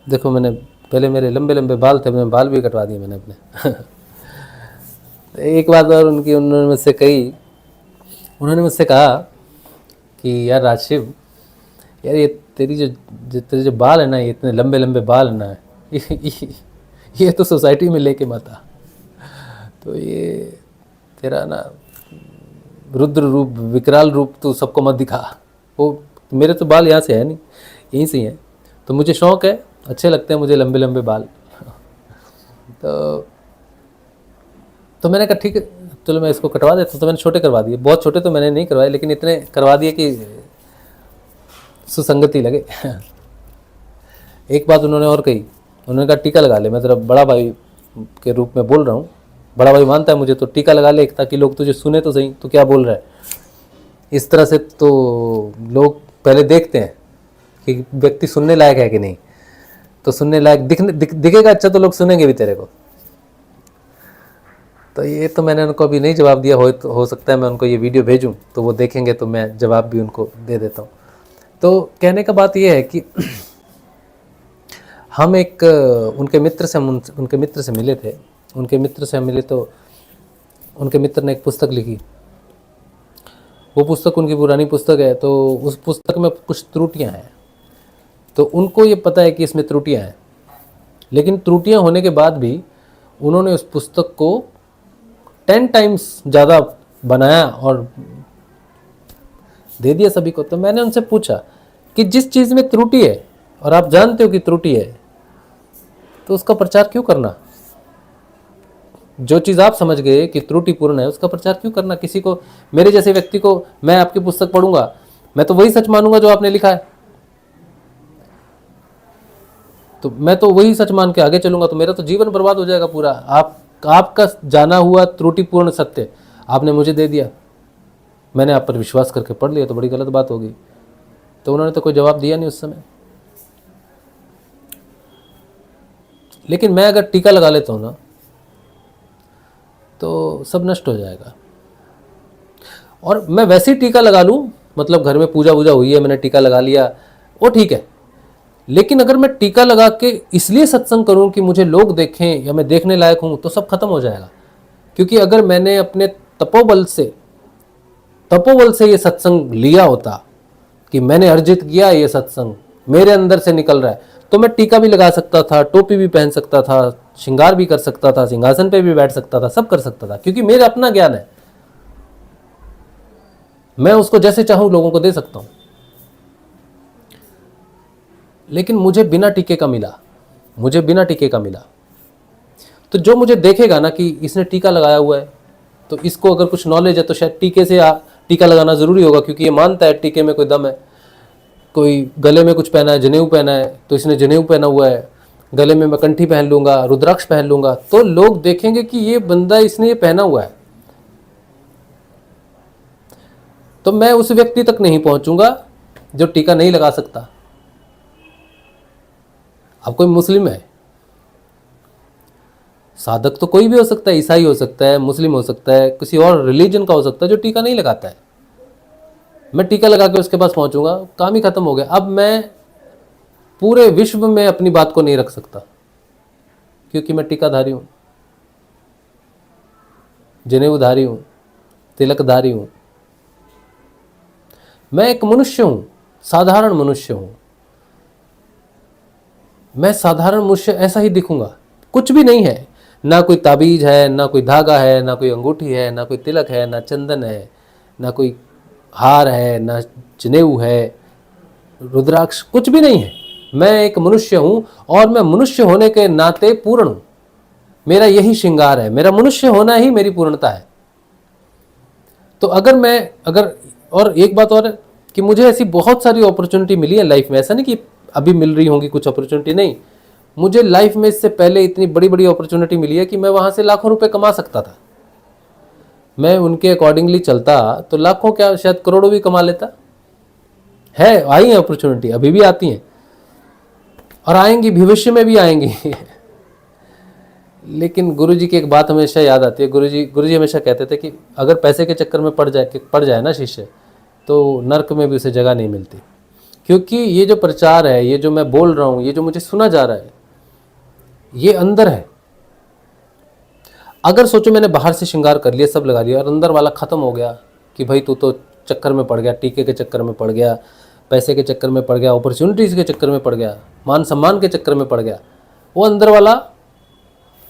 देखो मैंने पहले मेरे लंबे लंबे बाल थे, मैंने बाल भी कटवा दिए मैंने अपने। एक बात और उन्होंने मुझसे कहा कि यार राजशिव, यार ये तेरे जो बाल है ना, ये इतने लंबे लंबे बाल है ना, ये तो सोसाइटी में लेके मत आ। तो ये तेरा ना रुद्र रूप, विकराल रूप तो सबको मत दिखा। वो मेरे तो बाल यहाँ से है नहीं, यहीं से ही हैं, तो मुझे शौक़ है, अच्छे लगते हैं मुझे लंबे लंबे बाल। तो मैंने कहा ठीक है चलो मैं इसको कटवा देता हूँ। तो मैंने छोटे करवा दिए, बहुत छोटे तो मैंने नहीं करवाए, लेकिन इतने करवा दिए कि सुसंगति लगे। एक बात उन्होंने और कही, उन्होंने कहा टीका लगा ले। मैं तेरा बड़ा भाई के रूप में बोल रहा हूँ, बड़ा भाई मानता है मुझे, तो टीका लगा ले ताकि लोग तुझे सुने तो सही, तो क्या बोल रहा है। इस तरह से तो लोग पहले देखते हैं कि व्यक्ति सुनने लायक है कि नहीं, तो सुनने लायक दिखेगा अच्छा तो लोग सुनेंगे भी तेरे को। तो ये तो मैंने उनको अभी नहीं जवाब दिया, हो सकता है मैं उनको ये वीडियो भेजूं तो वो देखेंगे तो मैं जवाब भी उनको दे देता हूँ। तो कहने का बात ये है कि हम एक उनके मित्र से मिले थे। उनके मित्र से मिले तो उनके मित्र ने एक पुस्तक लिखी। वो पुस्तक उनकी पुरानी पुस्तक है, तो उस पुस्तक में कुछ त्रुटियां हैं। तो उनको ये पता है कि इसमें त्रुटियां हैं, लेकिन त्रुटियां होने के बाद भी उन्होंने उस पुस्तक को 10 टाइम्स ज़्यादा बनाया और दे दिया सभी को। तो मैंने उनसे पूछा कि जिस चीज़ में त्रुटि है और आप जानते हो कि त्रुटि है, तो उसका प्रचार क्यों करना। जो चीज़ आप समझ गए कि त्रुटिपूर्ण है उसका प्रचार क्यों करना। किसी को, मेरे जैसे व्यक्ति को, मैं आपकी पुस्तक पढ़ूंगा, मैं तो वही सच मानूंगा जो आपने लिखा है, तो मैं तो वही सच मान के आगे चलूंगा, तो मेरा तो जीवन बर्बाद हो जाएगा पूरा। आपका जाना हुआ त्रुटिपूर्ण सत्य आपने मुझे दे दिया, मैंने आप पर विश्वास करके पढ़ लिया, तो बड़ी गलत बात होगी। तो उन्होंने तो कोई जवाब दिया नहीं उस समय। लेकिन मैं अगर टीका लगा लेता हूँ ना तो सब नष्ट हो जाएगा। और मैं वैसे ही टीका लगा लूँ, मतलब घर में पूजा वूजा हुई है, मैंने टीका लगा लिया, वो ठीक है। लेकिन अगर मैं टीका लगा के इसलिए सत्संग करूं कि मुझे लोग देखें या मैं देखने लायक हूं, तो सब खत्म हो जाएगा। क्योंकि अगर मैंने अपने तपोबल से ये सत्संग लिया होता कि मैंने अर्जित किया ये सत्संग, मेरे अंदर से निकल रहा है, तो मैं टीका भी लगा सकता था, टोपी भी पहन सकता था, श्रृंगार भी कर सकता था, सिंहासन पे भी बैठ सकता था, सब कर सकता था, क्योंकि मेरा अपना ज्ञान है, मैं उसको जैसे चाहूं लोगों को दे सकता हूं। लेकिन मुझे बिना टीके का मिला, तो जो मुझे देखेगा ना कि इसने टीका लगाया हुआ है, तो इसको अगर कुछ नॉलेज है तो शायद टीके से टीका लगाना ज़रूरी होगा, क्योंकि ये मानता है टीके में कोई दम है। कोई गले में कुछ पहना है, जनेऊ पहना है, तो इसने जनेऊ पहना हुआ है, गले में मैं कंठी पहन लूँगा, रुद्राक्ष पहन लूँगा, तो लोग देखेंगे कि ये बंदा, इसने ये पहना हुआ है। तो मैं उस व्यक्ति तक नहीं पहुँचूँगा जो टीका नहीं लगा सकता। अब कोई मुस्लिम है, साधक तो कोई भी हो सकता है, ईसाई हो सकता है, मुस्लिम हो सकता है, किसी और रिलीजन का हो सकता है, जो टीका नहीं लगाता है। मैं टीका लगा के उसके पास पहुंचूंगा, काम ही खत्म हो गया। अब मैं पूरे विश्व में अपनी बात को नहीं रख सकता, क्योंकि मैं टीकाधारी हूं, जनेऊधारी हूं, तिलकधारी हूं। मैं एक मनुष्य हूं, साधारण मनुष्य हूं। मैं साधारण मनुष्य ऐसा ही दिखूंगा, कुछ भी नहीं है, ना कोई ताबीज है, ना कोई धागा है, ना कोई अंगूठी है, ना कोई तिलक है, ना चंदन है, ना कोई हार है, ना जनेऊ है, रुद्राक्ष, कुछ भी नहीं है। मैं एक मनुष्य हूं और मैं मनुष्य होने के नाते पूर्ण हूं। मेरा यही श्रृंगार है, मेरा मनुष्य होना ही मेरी पूर्णता है। तो अगर और एक बात और है कि मुझे ऐसी बहुत सारी अपॉर्चुनिटी मिली है लाइफ में, ऐसा नहीं कि अभी मिल रही होंगी कुछ अपॉर्चुनिटी, नहीं, मुझे लाइफ में इससे पहले इतनी बड़ी बड़ी अपॉर्चुनिटी मिली है कि मैं वहां से लाखों रुपए कमा सकता था। मैं उनके अकॉर्डिंगली चलता तो लाखों क्या, शायद करोड़ों भी कमा लेता। है, आई है अपॉर्चुनिटी, अभी भी आती हैं और आएंगी, भविष्य में भी आएंगी। लेकिन गुरुजी की एक बात हमेशा याद आती है। गुरुजी हमेशा कहते थे कि अगर पैसे के चक्कर में पड़ जाए ना शिष्य, तो नर्क में भी उसे जगह नहीं मिलती। क्योंकि ये जो प्रचार है, ये जो मैं बोल रहा हूँ, ये जो मुझे सुना जा रहा है, ये अंदर है। अगर सोचो मैंने बाहर से श्रृंगार कर लिया, सब लगा लिया, और अंदर वाला खत्म हो गया कि भाई तू तो चक्कर में पड़ गया, टीके के चक्कर में पड़ गया, पैसे के चक्कर में पड़ गया, अपॉर्चुनिटीज़ के चक्कर में पड़ गया, मान सम्मान के चक्कर में पड़ गया, वो अंदर वाला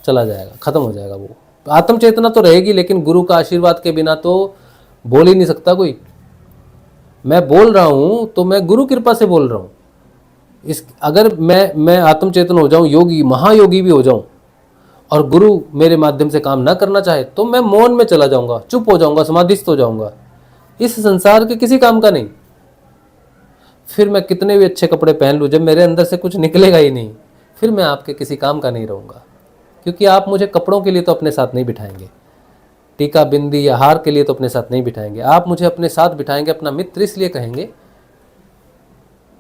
चला जाएगा, खत्म हो जाएगा। वो आत्म चेतना तो रहेगी, लेकिन गुरु का आशीर्वाद के बिना तो बोल ही नहीं सकता कोई। मैं बोल रहा हूं तो मैं गुरु कृपा से बोल रहा हूं। इस अगर मैं आत्म चेतन हो जाऊं, योगी महायोगी भी हो जाऊं, और गुरु मेरे माध्यम से काम ना करना चाहे तो मैं मौन में चला जाऊंगा, चुप हो जाऊंगा, समाधिस्थ हो जाऊंगा, इस संसार के किसी काम का नहीं। फिर मैं कितने भी अच्छे कपड़े पहन लूं, जब मेरे अंदर से कुछ निकलेगा ही नहीं, फिर मैं आपके किसी काम का नहीं रहूंगा। क्योंकि आप मुझे कपड़ों के लिए तो अपने साथ नहीं बिठाएंगे, टीका बिंदी या हार के लिए तो अपने साथ नहीं बिठाएंगे। आप मुझे अपने साथ बिठाएंगे, अपना मित्र इसलिए कहेंगे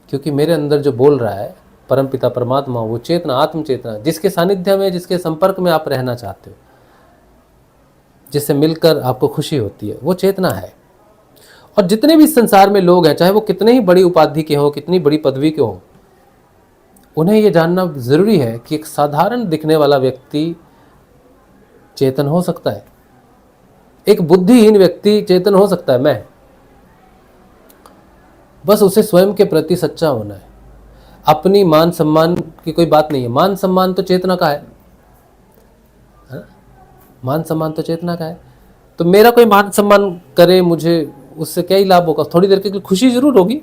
क्योंकि मेरे अंदर जो बोल रहा है परमपिता परमात्मा, वो चेतना, आत्म चेतना, जिसके सानिध्य में, जिसके संपर्क में आप रहना चाहते हो, जिससे मिलकर आपको खुशी होती है, वो चेतना है। और जितने भी संसार में लोग हैं, चाहे वो कितने ही बड़ी उपाधि के हों, कितनी बड़ी पदवी के हों, उन्हें ये जानना जरूरी है कि एक साधारण दिखने वाला व्यक्ति चेतन हो सकता है, एक बुद्धिहीन व्यक्ति चेतन हो सकता है। मैं बस उसे स्वयं के प्रति सच्चा होना है। अपनी मान सम्मान की कोई बात नहीं है, मान सम्मान तो चेतना का है, मान सम्मान तो चेतना का है। तो मेरा कोई मान सम्मान करे मुझे, उससे क्या ही लाभ होगा? थोड़ी देर के लिए खुशी जरूर होगी,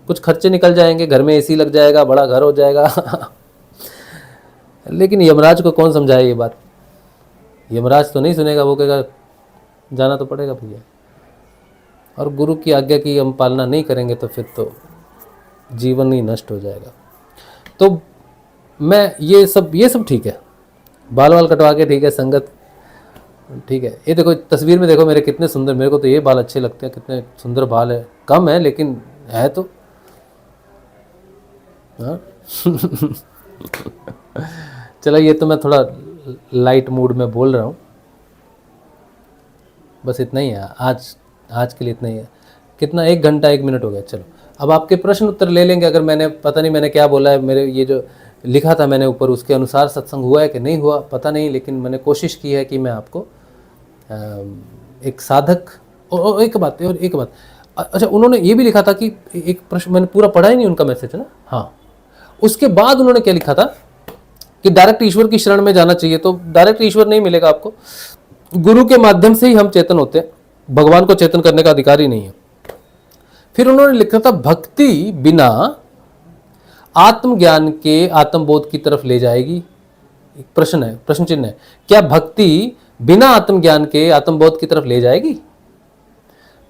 कुछ खर्चे निकल जाएंगे, घर में एसी लग जाएगा, बड़ा घर हो जाएगा लेकिन यमराज को कौन समझाए ये बात? यमराज तो नहीं सुनेगा, वो कहेगा जाना तो पड़ेगा भैया। और गुरु की आज्ञा की हम पालना नहीं करेंगे तो फिर तो जीवन ही नष्ट हो जाएगा। तो मैं ये सब ठीक है, बाल वाल कटवा के ठीक है, संगत ठीक है। ये देखो तस्वीर में देखो मेरे कितने सुंदर, मेरे को तो ये बाल अच्छे लगते हैं, कितने सुंदर बाल है, कम है लेकिन है तो हाँ चलो, ये तो मैं थोड़ा लाइट मूड में बोल रहा हूँ, बस इतना ही है आज के लिए, इतना ही है। कितना, 1 घंटा 1 मिनट हो गया। चलो अब आपके प्रश्न उत्तर ले लेंगे। अगर मैंने, पता नहीं मैंने क्या बोला है, मेरे ये जो लिखा था मैंने ऊपर, उसके अनुसार सत्संग हुआ है कि नहीं हुआ पता नहीं, लेकिन मैंने कोशिश की है कि मैं आपको एक साधक, और एक बात, अच्छा उन्होंने ये भी लिखा था कि एक प्रश्न मैंने पूरा पढ़ा ही नहीं उनका मैसेज है ना, हाँ, उसके बाद उन्होंने क्या लिखा था कि डायरेक्ट ईश्वर की शरण में जाना चाहिए। तो डायरेक्ट ईश्वर नहीं मिलेगा आपको, गुरु के माध्यम से ही हम चेतन होते हैं, भगवान को चेतन करने का अधिकार ही नहीं है। फिर उन्होंने लिखा था भक्ति बिना आत्मज्ञान के आत्मबोध की तरफ ले जाएगी। एक प्रश्न है, प्रश्न चिन्ह है, क्या भक्ति बिना आत्मज्ञान के आत्मबोध की तरफ ले जाएगी?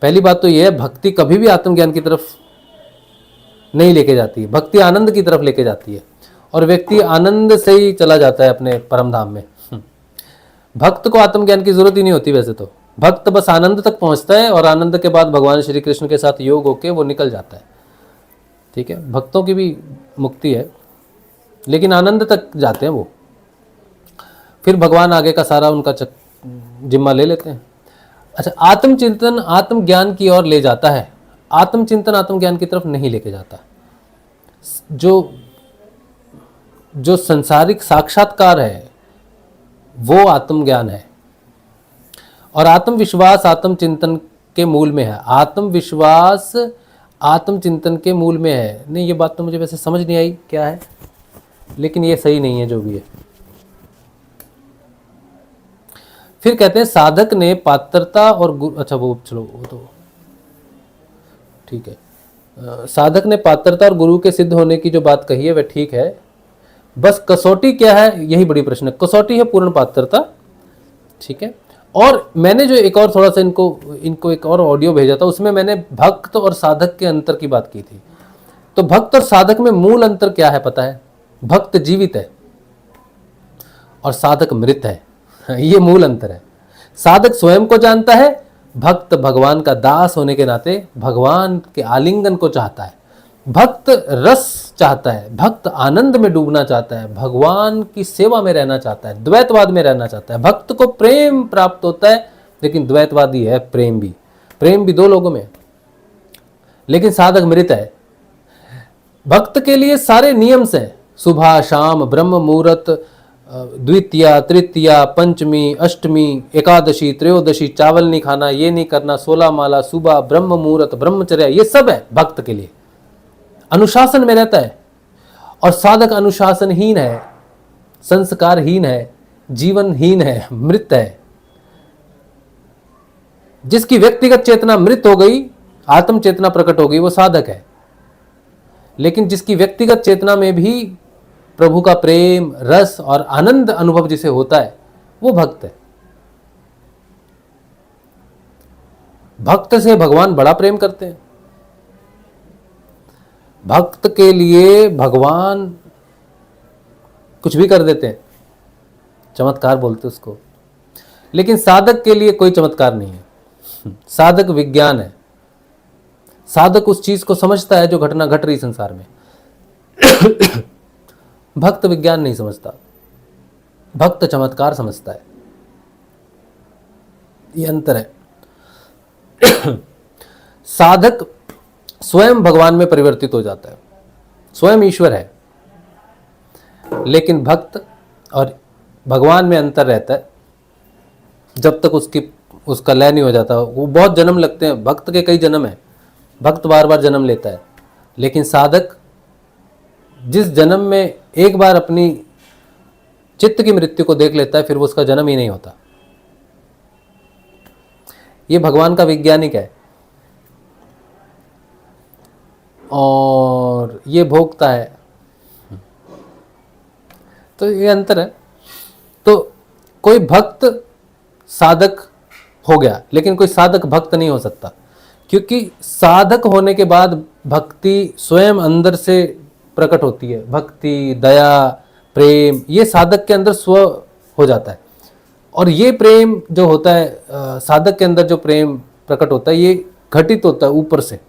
पहली बात तो यह है, भक्ति कभी भी आत्मज्ञान की तरफ नहीं लेके जाती है, भक्ति आनंद की तरफ लेके जाती है, और व्यक्ति आनंद से ही चला जाता है अपने परम धाम में। भक्त को आत्मज्ञान की जरूरत ही नहीं होती वैसे तो, भक्त बस आनंद तक पहुंचता है और आनंद के बाद भगवान श्री कृष्ण के साथ योग होके वो निकल जाता है। ठीक है, भक्तों की भी मुक्ति है, लेकिन आनंद तक जाते हैं वो, फिर भगवान आगे का सारा उनका जिम्मा ले लेते हैं। अच्छा, आत्मचिंतन आत्मज्ञान की ओर ले जाता है, आत्मचिंतन आत्मज्ञान की तरफ नहीं लेके जाता। जो संसारिक साक्षात्कार है वो आत्मज्ञान है, और आत्मविश्वास आत्मचिंतन के मूल में है। आत्मविश्वास आत्मचिंतन के मूल में है। नहीं, ये बात तो मुझे वैसे समझ नहीं आई क्या है, लेकिन ये सही नहीं है जो भी है। फिर कहते हैं साधक ने पात्रता और अच्छा वो चलो वो तो ठीक है। साधक ने पात्रता और गुरु के सिद्ध होने की जो बात कही है वह ठीक है, बस कसौटी क्या है यही बड़ी प्रश्न है। कसौटी है पूर्ण पात्रता, ठीक है। और मैंने जो एक और थोड़ा सा इनको एक और ऑडियो भेजा था, उसमें मैंने भक्त और साधक के अंतर की बात की थी। तो भक्त और साधक में मूल अंतर क्या है पता है? भक्त जीवित है और साधक मृत है, ये मूल अंतर है। साधक स्वयं को जानता है, भक्त भगवान का दास होने के नाते भगवान के आलिंगन को चाहता है। भक्त रस चाहता है, भक्त आनंद में डूबना चाहता है, भगवान की सेवा में रहना चाहता है, द्वैतवाद में रहना चाहता है। भक्त को प्रेम प्राप्त होता है, लेकिन द्वैतवादी है प्रेम भी दो लोगों में, लेकिन साधक मृत है। भक्त के लिए सारे नियम से, सुबह शाम, ब्रह्म मुहूर्त, द्वितीया तृतीया पंचमी अष्टमी एकादशी त्रयोदशी, चावल नहीं खाना, ये नहीं करना, 16 माला, सुबह ब्रह्म मुहूर्त, ब्रह्मचर्या, ये सब है भक्त के लिए। अनुशासन में रहता है। और साधक अनुशासनहीन है, संस्कारहीन है, जीवनहीन है, मृत है। जिसकी व्यक्तिगत चेतना मृत हो गई, आत्म चेतना प्रकट हो गई, वो साधक है। लेकिन जिसकी व्यक्तिगत चेतना में भी प्रभु का प्रेम, रस और आनंद अनुभव जिसे होता है, वो भक्त है। भक्त से भगवान बड़ा प्रेम करते हैं। भक्त के लिए भगवान कुछ भी कर देते हैं, चमत्कार बोलते उसको। लेकिन साधक के लिए कोई चमत्कार नहीं है। साधक विज्ञान है। साधक उस चीज को समझता है जो घटना घट रही संसार में। भक्त विज्ञान नहीं समझता, भक्त चमत्कार समझता है। ये अंतर है। साधक स्वयं भगवान में परिवर्तित हो जाता है, स्वयं ईश्वर है। लेकिन भक्त और भगवान में अंतर रहता है। जब तक उसका लय नहीं हो जाता, वो बहुत जन्म लगते हैं। भक्त के कई जन्म हैं, भक्त बार बार जन्म लेता है। लेकिन साधक जिस जन्म में एक बार अपनी चित्त की मृत्यु को देख लेता है, फिर वो उसका जन्म ही नहीं होता। ये भगवान का वैज्ञानिक है और ये भोगता है। तो ये अंतर है। तो कोई भक्त साधक हो गया, लेकिन कोई साधक भक्त नहीं हो सकता, क्योंकि साधक होने के बाद भक्ति स्वयं अंदर से प्रकट होती है। भक्ति, दया, प्रेम, ये साधक के अंदर स्व हो जाता है। और ये प्रेम जो होता है, साधक के अंदर जो प्रेम प्रकट होता है, ये घटित होता है ऊपर से।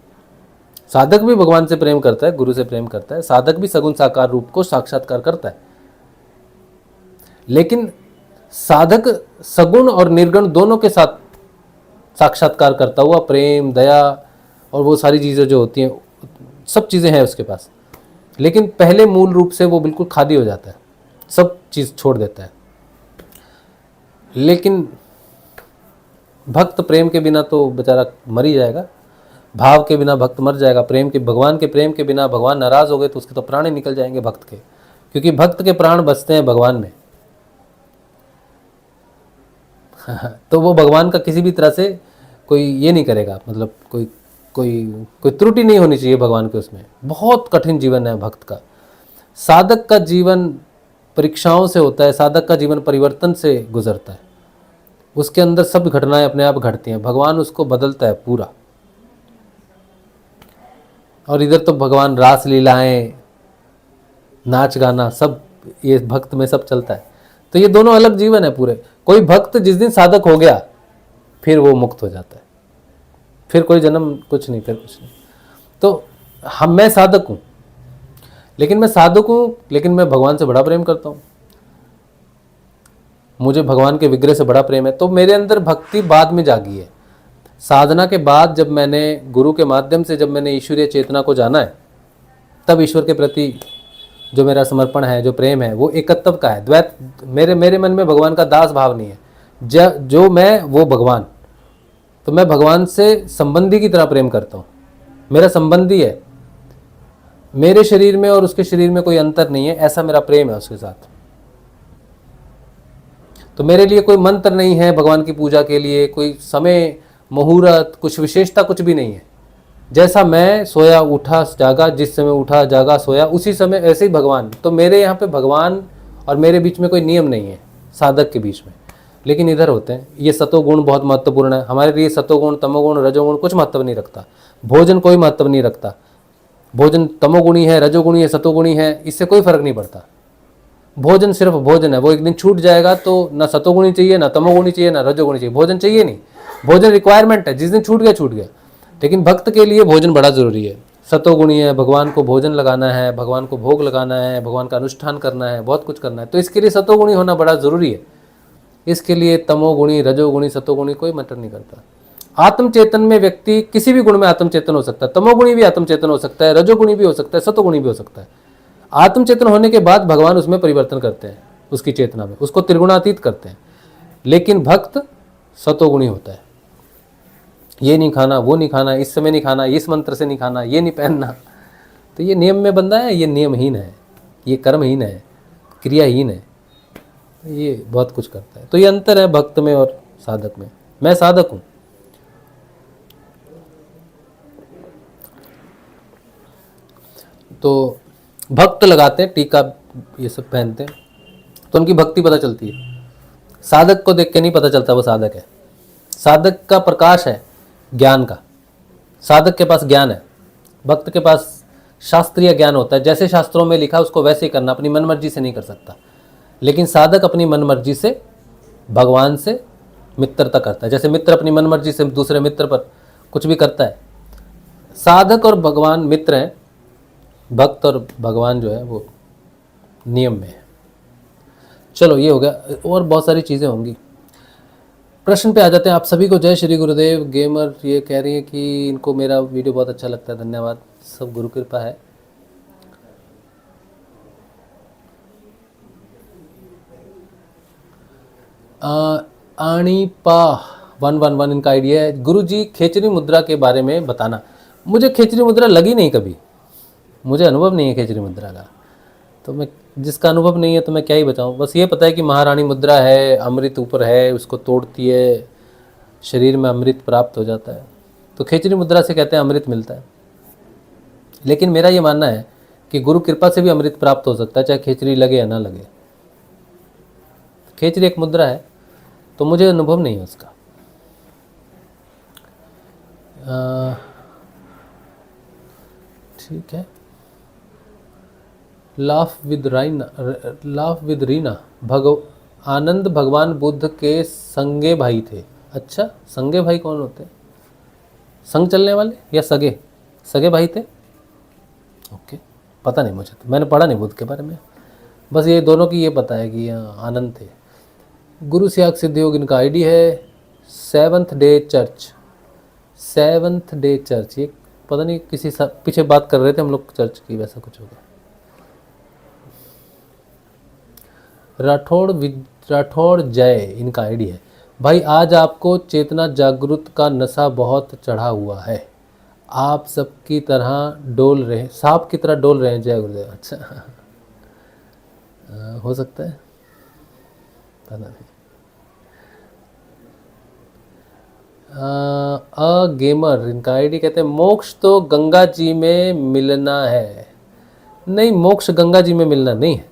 साधक भी भगवान से प्रेम करता है, गुरु से प्रेम करता है। साधक भी सगुण साकार रूप को साक्षात्कार करता है। लेकिन साधक सगुण और निर्गुण दोनों के साथ साक्षात्कार करता हुआ प्रेम, दया और वो सारी चीज़ें जो होती हैं, सब चीज़ें हैं उसके पास। लेकिन पहले मूल रूप से वो बिल्कुल खाली हो जाता है, सब चीज़ छोड़ देता है। लेकिन भक्त प्रेम के बिना तो बेचारा मर ही जाएगा। भाव के बिना भक्त मर जाएगा। प्रेम के, भगवान के प्रेम के बिना भगवान नाराज हो गए तो उसके तो प्राण ही निकल जाएंगे भक्त के, क्योंकि भक्त के प्राण बसते हैं भगवान में। तो वो भगवान का किसी भी तरह से कोई ये नहीं करेगा, मतलब कोई त्रुटि नहीं होनी चाहिए भगवान के उसमें। बहुत कठिन जीवन है भक्त का। साधक का जीवन परीक्षाओं से होता है, साधक का जीवन परिवर्तन से गुजरता है। उसके अंदर सब घटनाएं अपने आप घटती हैं, भगवान उसको बदलता है पूरा। और इधर तो भगवान रास लीलाएं, नाच गाना, सब ये भक्त में सब चलता है। तो ये दोनों अलग जीवन है पूरे। कोई भक्त जिस दिन साधक हो गया, फिर वो मुक्त हो जाता है, फिर कोई जन्म कुछ नहीं, फिर कुछ नहीं। तो मैं साधक हूँ, लेकिन मैं भगवान से बड़ा प्रेम करता हूँ। मुझे भगवान के विग्रह से बड़ा प्रेम है। तो मेरे अंदर भक्ति बाद में जागी है। साधना के बाद जब मैंने गुरु के माध्यम से जब मैंने ईश्वरीय चेतना को जाना है, तब ईश्वर के प्रति जो मेरा समर्पण है, जो प्रेम है, वो एकत्व का है। द्वैत, मेरे मन में भगवान का दास भाव नहीं है। जो मैं वो भगवान। तो मैं भगवान से संबंधी की तरह प्रेम करता हूँ। मेरा संबंधी है, मेरे शरीर में और उसके शरीर में कोई अंतर नहीं है, ऐसा मेरा प्रेम है उसके साथ। तो मेरे लिए कोई मंत्र नहीं है भगवान की पूजा के लिए, कोई समय, मुहूर्त, कुछ विशेषता कुछ भी नहीं है। जैसा मैं सोया उठा जागा, जिस समय उठा जागा सोया उसी समय, ऐसे ही भगवान। तो मेरे यहाँ पे भगवान और मेरे बीच में कोई नियम नहीं है, साधक के बीच में। लेकिन इधर होते हैं। ये सतोगुण बहुत महत्वपूर्ण है हमारे लिए। सतोगुण, तमोगुण, रजोगुण कुछ महत्व नहीं रखता। भोजन कोई महत्व नहीं रखता। भोजन तमोगुणी है, रजोगुणी है, सतोगुणी है, इससे कोई फर्क नहीं पड़ता। भोजन सिर्फ भोजन है। वो एक दिन छूट जाएगा तो ना सतोगुणी चाहिए, ना तमोगुणी चाहिए, ना रजोगुणी चाहिए। भोजन चाहिए नहीं, भोजन रिक्वायरमेंट है। जिस दिन छूट गया छूट गया। लेकिन भक्त के लिए भोजन बड़ा जरूरी है। सतोगुणी है, भगवान को भोजन लगाना है, भगवान को भोग लगाना है, भगवान का अनुष्ठान करना है, बहुत कुछ करना है। तो इसके लिए सतोगुणी होना बड़ा जरूरी है। इसके लिए तमोगुणी, रजोगुणी, सतोगुणी कोई मैटर नहीं करता। आत्मचेतन में व्यक्ति किसी भी गुण में आत्मचेतन हो सकता है। तमोगुणी भी आत्मचेतन हो सकता है, रजोगुणी भी हो सकता है, सतोगुणी भी हो सकता है। आत्मचेतन होने के बाद भगवान उसमें परिवर्तन करते हैं, उसकी चेतना में, उसको त्रिगुणातीत करते हैं। लेकिन भक्त सतोगुणी होता है। ये नहीं खाना, वो नहीं खाना, इस समय नहीं खाना, इस मंत्र से नहीं खाना, ये नहीं पहनना। तो ये नियम में बंधा है, ये नियमहीन है, ये कर्महीन है, क्रियाहीन है। ये बहुत कुछ करता है। तो ये अंतर है भक्त में और साधक में। मैं साधक हूँ। तो भक्त लगाते हैं टीका, ये सब पहनते हैं, तो उनकी भक्ति पता चलती है। साधक को देख के नहीं पता चलता वो साधक है। साधक का प्रकाश है ज्ञान का, साधक के पास ज्ञान है। भक्त के पास शास्त्रीय ज्ञान होता है, जैसे शास्त्रों में लिखा उसको वैसे ही करना, अपनी मन मर्जी से नहीं कर सकता। लेकिन साधक अपनी मन मर्जी से भगवान से मित्रता करता है, जैसे मित्र अपनी मन मर्जी से दूसरे मित्र पर कुछ भी करता है। साधक और भगवान मित्र हैं, भक्त और भगवान जो है वो नियम में है। चलो ये हो गया, और बहुत सारी चीज़ें होंगी। प्रश्न पे आ जाते हैं। आप सभी को जय श्री गुरुदेव। गेमर ये कह रही है कि इनको मेरा वीडियो बहुत अच्छा लगता है, धन्यवाद, सब गुरु कृपा है। आणीपा 111 इनका आइडिया है, गुरु जी खेचरी मुद्रा के बारे में बताना। मुझे खेचरी मुद्रा लगी नहीं कभी, मुझे अनुभव नहीं है खेचरी मुद्रा का, तो मैं जिसका अनुभव नहीं है तो मैं क्या ही बताऊं। बस ये पता है कि महारानी मुद्रा है, अमृत ऊपर है, उसको तोड़ती है, शरीर में अमृत प्राप्त हो जाता है। तो खेचरी मुद्रा से कहते हैं अमृत मिलता है। लेकिन मेरा ये मानना है कि गुरु कृपा से भी अमृत प्राप्त हो सकता है, चाहे खेचरी लगे या ना लगे। खेचरी एक मुद्रा है, तो मुझे अनुभव नहीं है उसका। ठीक है। लाफ विद रीना आनंद भगवान बुद्ध के संगे भाई थे। अच्छा, संगे भाई कौन होते हैं? संग चलने वाले या सगे? सगे भाई थे, ओके, पता नहीं मुझे, तो मैंने पढ़ा नहीं बुद्ध के बारे में। बस ये दोनों की ये पता है कि यहाँ आनंद थे। गुरु त्याग सिद्ध योग इनका आईडी है। सेवंथ डे चर्च, ये पता नहीं किसी पीछे बात कर रहे थे हम लोग चर्च की, वैसा कुछ हो गया। राठौड़ जय इनका आईडी है। भाई आज आपको चेतना जागृत का नशा बहुत चढ़ा हुआ है, आप सबकी तरह डोल रहे, सांप की तरह डोल रहे हैं। जय गुरुदेव। अच्छा हो सकता है, पता नहीं। गेमर इनका आईडी कहते हैं मोक्ष तो गंगा जी में मिलना है। नहीं, मोक्ष गंगा जी में मिलना नहीं है।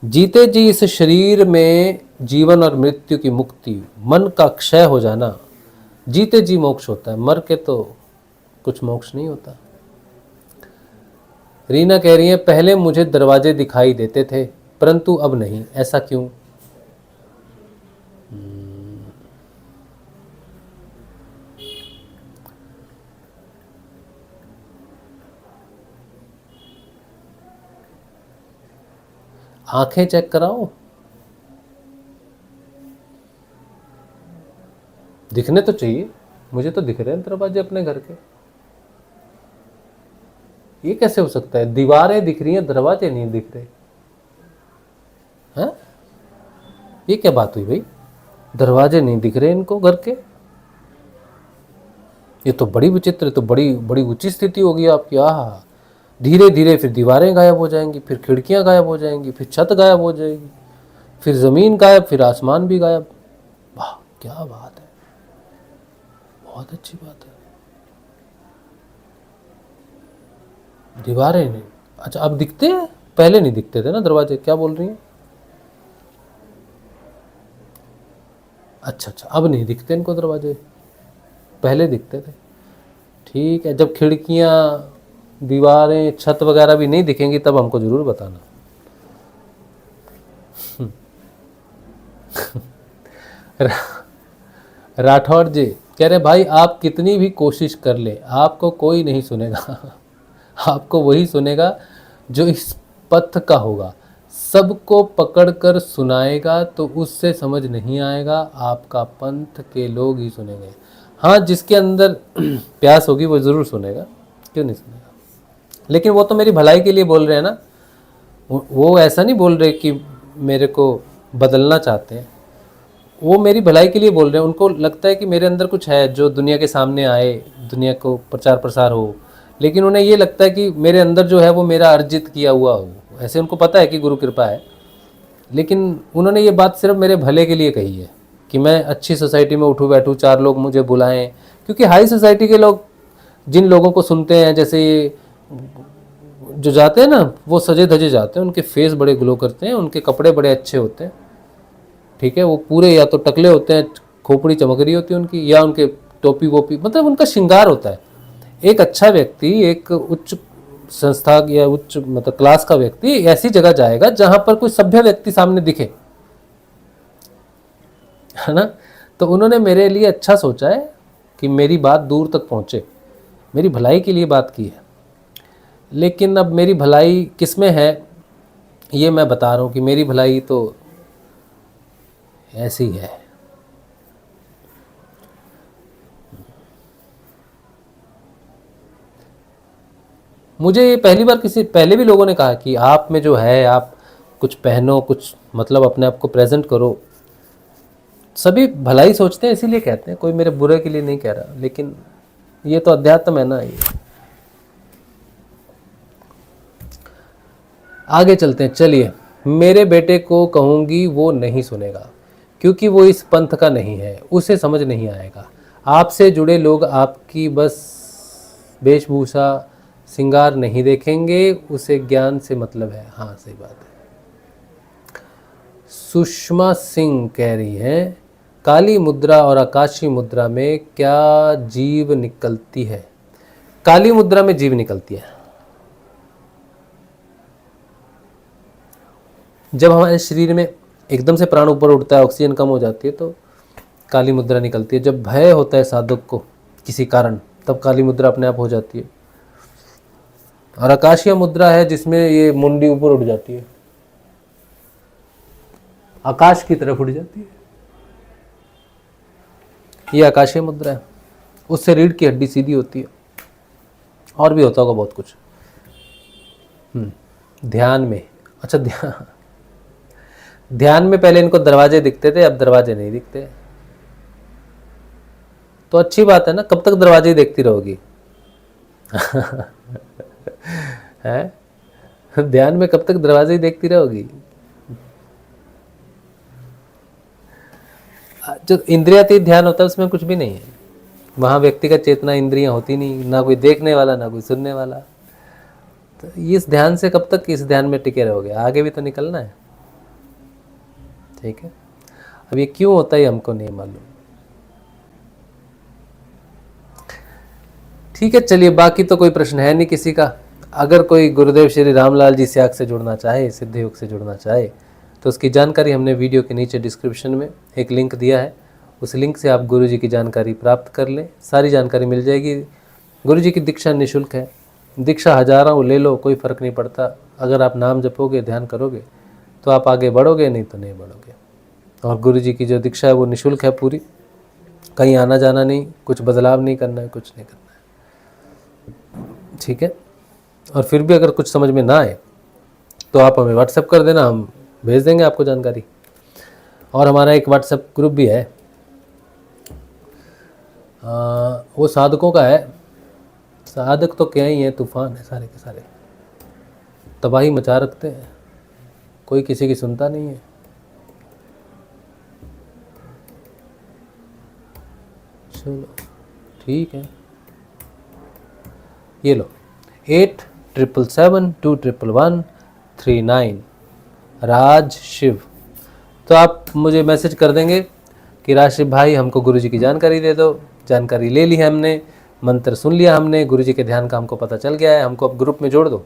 जीते जी इस शरीर में जीवन और मृत्यु की मुक्ति, मन का क्षय हो जाना, जीते जी मोक्ष होता है, मर के तो कुछ मोक्ष नहीं होता। रीना कह रही है पहले मुझे दरवाजे दिखाई देते थे परंतु अब नहीं, ऐसा क्यों? आंखें चेक कराओ, दिखने तो चाहिए। मुझे तो दिख रहे हैं दरवाजे अपने घर के। ये कैसे हो सकता है? दीवारें दिख रही हैं, दरवाजे नहीं दिख रहे हैं? ये क्या बात हुई भाई? दरवाजे नहीं दिख रहे इनको घर के, ये तो बड़ी विचित्र, तो बड़ी बड़ी ऊंची स्थिति होगी आपकी। आहा, धीरे धीरे फिर दीवारें गायब हो जाएंगी, फिर खिड़कियां गायब हो जाएंगी, फिर छत गायब हो जाएगी, फिर ज़मीन गायब, फिर आसमान भी गायब। वाह क्या बात है, बहुत अच्छी बात है। दीवारें नहीं, अच्छा अब दिखते हैं, पहले नहीं दिखते थे ना दरवाजे। क्या बोल रही हैं? अच्छा अच्छा, अब नहीं दिखते इनको दरवाजे, पहले दिखते थे। ठीक है, जब खिड़कियाँ दीवारें छत वगैरह भी नहीं दिखेंगी तब हमको ज़रूर बताना। राठौर जी कह रहे भाई आप कितनी भी कोशिश कर ले आपको कोई नहीं सुनेगा। आपको वही सुनेगा जो इस पथ का होगा, सबको पकड़कर सुनाएगा तो उससे समझ नहीं आएगा, आपका पंथ के लोग ही सुनेंगे। हाँ, जिसके अंदर प्यास होगी वो ज़रूर सुनेगा, क्यों नहीं सुनेगा। लेकिन वो तो मेरी भलाई के लिए बोल रहे हैं ना, वो ऐसा नहीं बोल रहे कि मेरे को बदलना चाहते हैं, वो मेरी भलाई के लिए बोल रहे हैं। उनको लगता है कि मेरे अंदर कुछ है जो दुनिया के सामने आए, दुनिया को प्रचार प्रसार हो, लेकिन उन्हें ये लगता है कि मेरे अंदर जो है वो मेरा अर्जित किया हुआ हो। ऐसे उनको पता है कि गुरु कृपा है, लेकिन उन्होंने ये बात सिर्फ मेरे भले के लिए कही है कि मैं अच्छी सोसाइटी में उठूँ बैठूँ, 4 लोग मुझे बुलाएं, क्योंकि हाई सोसाइटी के लोग जिन लोगों को सुनते हैं, जैसे ये जो जाते हैं ना, वो सजे धजे जाते हैं, उनके फेस बड़े ग्लो करते हैं, उनके कपड़े बड़े अच्छे होते हैं, ठीक है, वो पूरे या तो टकले होते हैं, खोपड़ी चमक रही होती है उनकी, या उनके टोपी वोपी, मतलब उनका श्रृंगार होता है। एक अच्छा व्यक्ति, एक उच्च संस्था या उच्च मतलब क्लास का व्यक्ति ऐसी जगह जाएगा जहां पर कोई सभ्य व्यक्ति सामने दिखे, है ना। तो उन्होंने मेरे लिए अच्छा सोचा है कि मेरी बात दूर तक पहुंचे, मेरी भलाई के लिए बात की है। लेकिन अब मेरी भलाई किस में है ये मैं बता रहा हूँ कि मेरी भलाई तो ऐसी है। मुझे ये पहली बार किसी पहले भी लोगों ने कहा कि आप में जो है, आप कुछ पहनो, कुछ मतलब अपने आप को प्रेजेंट करो। सभी भलाई सोचते हैं इसीलिए कहते हैं, कोई मेरे बुरे के लिए नहीं कह रहा, लेकिन ये तो अध्यात्म है ना। ये आगे चलते हैं, चलिए। मेरे बेटे को कहूँगी वो नहीं सुनेगा, क्योंकि वो इस पंथ का नहीं है, उसे समझ नहीं आएगा। आपसे जुड़े लोग आपकी बस वेशभूषा श्रृंगार नहीं देखेंगे, उसे ज्ञान से मतलब है। हाँ सही बात है। सुषमा सिंह कह रही हैं, काली मुद्रा और आकाशी मुद्रा में क्या जीव निकलती है? काली मुद्रा में जीव निकलती है जब हमारे शरीर में एकदम से प्राण ऊपर उठता है, ऑक्सीजन कम हो जाती है, तो काली मुद्रा निकलती है। जब भय होता है साधक को किसी कारण, तब काली मुद्रा अपने आप हो जाती है। और आकाशीय मुद्रा है जिसमें ये मुंडी ऊपर उठ जाती है, आकाश की तरफ उड़ जाती है, ये आकाशीय मुद्रा है। उससे रीढ़ की हड्डी सीधी होती है, और भी होता होगा बहुत कुछ। ध्यान में, अच्छा ध्यान में पहले इनको दरवाजे दिखते थे, अब दरवाजे नहीं दिखते, तो अच्छी बात है ना। कब तक दरवाजे ही देखती रहोगी? है, ध्यान में कब तक दरवाजे ही देखती रहोगी? जो इंद्रियातीत ध्यान होता है उसमें कुछ भी नहीं है, वहाँ व्यक्तिगत चेतना इंद्रियां होती नहीं, ना कोई देखने वाला ना कोई सुनने वाला। तो इस ध्यान से कब तक इस ध्यान में टिके रहोगे? आगे भी तो निकलना है, ठीक है। अब ये क्यों होता है हमको नहीं मालूम, ठीक है। चलिए, बाकी तो कोई प्रश्न है नहीं किसी का। अगर कोई गुरुदेव श्री रामलाल जी स्याग से जुड़ना चाहे, सिद्ध योग से जुड़ना चाहे, तो उसकी जानकारी हमने वीडियो के नीचे डिस्क्रिप्शन में एक लिंक दिया है, उस लिंक से आप गुरु जी की जानकारी प्राप्त कर लें, सारी जानकारी मिल जाएगी। गुरु जी की दीक्षा निःशुल्क है, दीक्षा हजारों ले लो, कोई फ़र्क नहीं पड़ता। अगर आप नाम जपोगे, ध्यान करोगे तो आप आगे बढ़ोगे, नहीं तो नहीं बढ़ोगे। और गुरु जी की जो दीक्षा है वो निःशुल्क है पूरी, कहीं आना जाना नहीं, कुछ बदलाव नहीं करना है, कुछ नहीं करना है, ठीक है। और फिर भी अगर कुछ समझ में ना आए तो आप हमें व्हाट्सएप कर देना, हम भेज देंगे आपको जानकारी। और हमारा एक व्हाट्सएप ग्रुप भी है, वो साधकों का है। साधक तो क्या ही है, तूफान है सारे के सारे, तबाही मचा रखते हैं, कोई किसी की सुनता नहीं है। चलो ठीक है, ये लो 8777211139 राज शिव। तो आप मुझे मैसेज कर देंगे कि राशिव भाई हमको गुरु जी की जानकारी दे दो। जानकारी ले ली है हमने, मंत्र सुन लिया हमने, गुरु जी के ध्यान का हमको पता चल गया है, हमको अब ग्रुप में जोड़ दो।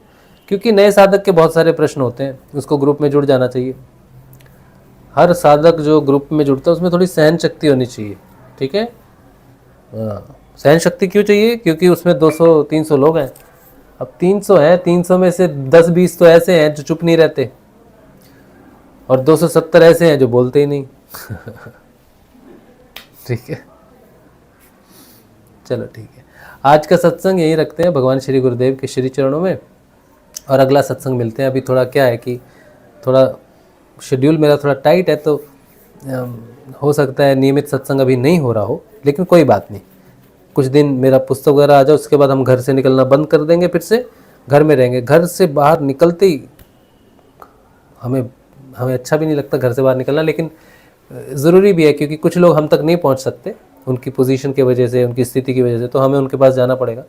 क्योंकि नए साधक के बहुत सारे प्रश्न होते हैं, उसको ग्रुप में जुड़ जाना चाहिए। हर साधक जो ग्रुप में जुड़ता है उसमें थोड़ी सहन शक्ति होनी चाहिए, ठीक है। सहन शक्ति क्यों चाहिए? क्योंकि उसमें 200-300 लोग हैं। अब 300 हैं, 300 में से 10-20 तो ऐसे हैं जो चुप नहीं रहते, और 270 ऐसे हैं जो बोलते ही नहीं। ठीक है, चलो ठीक है। आज का सत्संग यहीं रखते हैं भगवान श्री गुरुदेव के श्री चरणों में, और अगला सत्संग मिलते हैं। अभी थोड़ा क्या है कि थोड़ा शेड्यूल मेरा थोड़ा टाइट है, तो हो सकता है नियमित सत्संग अभी नहीं हो रहा हो, लेकिन कोई बात नहीं। कुछ दिन मेरा पुस्तक वगैरह आ जाए, उसके बाद हम घर से निकलना बंद कर देंगे, फिर से घर में रहेंगे। घर से बाहर निकलते ही हमें हमें अच्छा भी नहीं लगता घर से बाहर निकलना, लेकिन ज़रूरी भी है क्योंकि कुछ लोग हम तक नहीं पहुंच सकते उनकी पोजीशन की वजह से, उनकी स्थिति की वजह से, तो हमें उनके पास जाना पड़ेगा।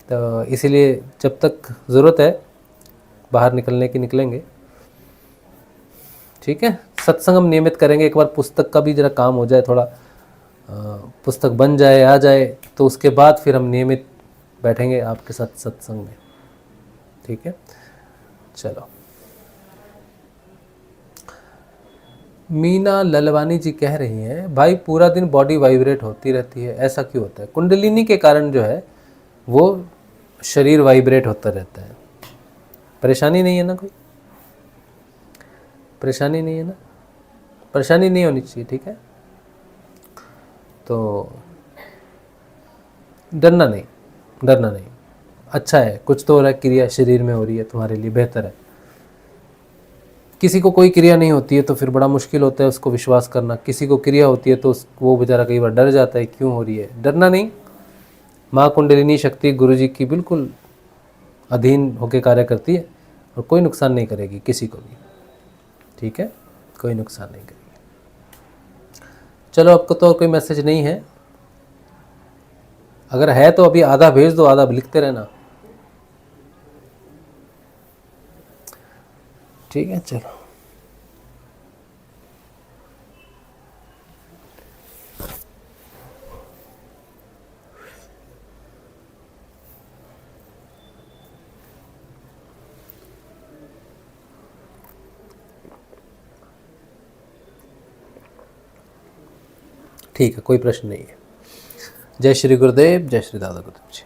तो इसीलिए जब तक ज़रूरत है बाहर निकलने की निकलेंगे। ठीक है, सत्संग हम नियमित करेंगे। एक बार पुस्तक का भी ज़रा काम हो जाए, थोड़ा पुस्तक बन जाए, आ जाए, तो उसके बाद फिर हम नियमित बैठेंगे आपके साथ सत्संग में। ठीक है, चलो। मीना ललवानी जी कह रही हैं, भाई पूरा दिन बॉडी वाइब्रेट होती रहती है, ऐसा क्यों होता है? कुंडलिनी के कारण जो है वो शरीर वाइब्रेट होता रहता है। परेशानी नहीं है ना? कोई परेशानी नहीं है ना? परेशानी नहीं होनी चाहिए। ठीक है, तो डरना नहीं, डरना नहीं। अच्छा है, कुछ तो हो रहा है, क्रिया शरीर में हो रही है, तुम्हारे लिए बेहतर है। किसी को कोई क्रिया नहीं होती है तो फिर बड़ा मुश्किल होता है उसको विश्वास करना। किसी को क्रिया होती है तो वो बेचारा कई बार डर जाता है, क्यों हो रही है। डरना नहीं। माँ कुंडलिनी शक्ति गुरुजी की बिल्कुल अधीन होकर कार्य करती है और कोई नुकसान नहीं करेगी किसी को भी। ठीक है, कोई नुकसान नहीं करेगी। चलो, आपको तो और कोई मैसेज नहीं है? अगर है तो अभी आधा भेज दो, आधा लिखते रहना। ठीक है, चलो। ठीक है, कोई प्रश्न नहीं है। जय श्री गुरुदेव, जय श्री दादा गुरुदेव जी।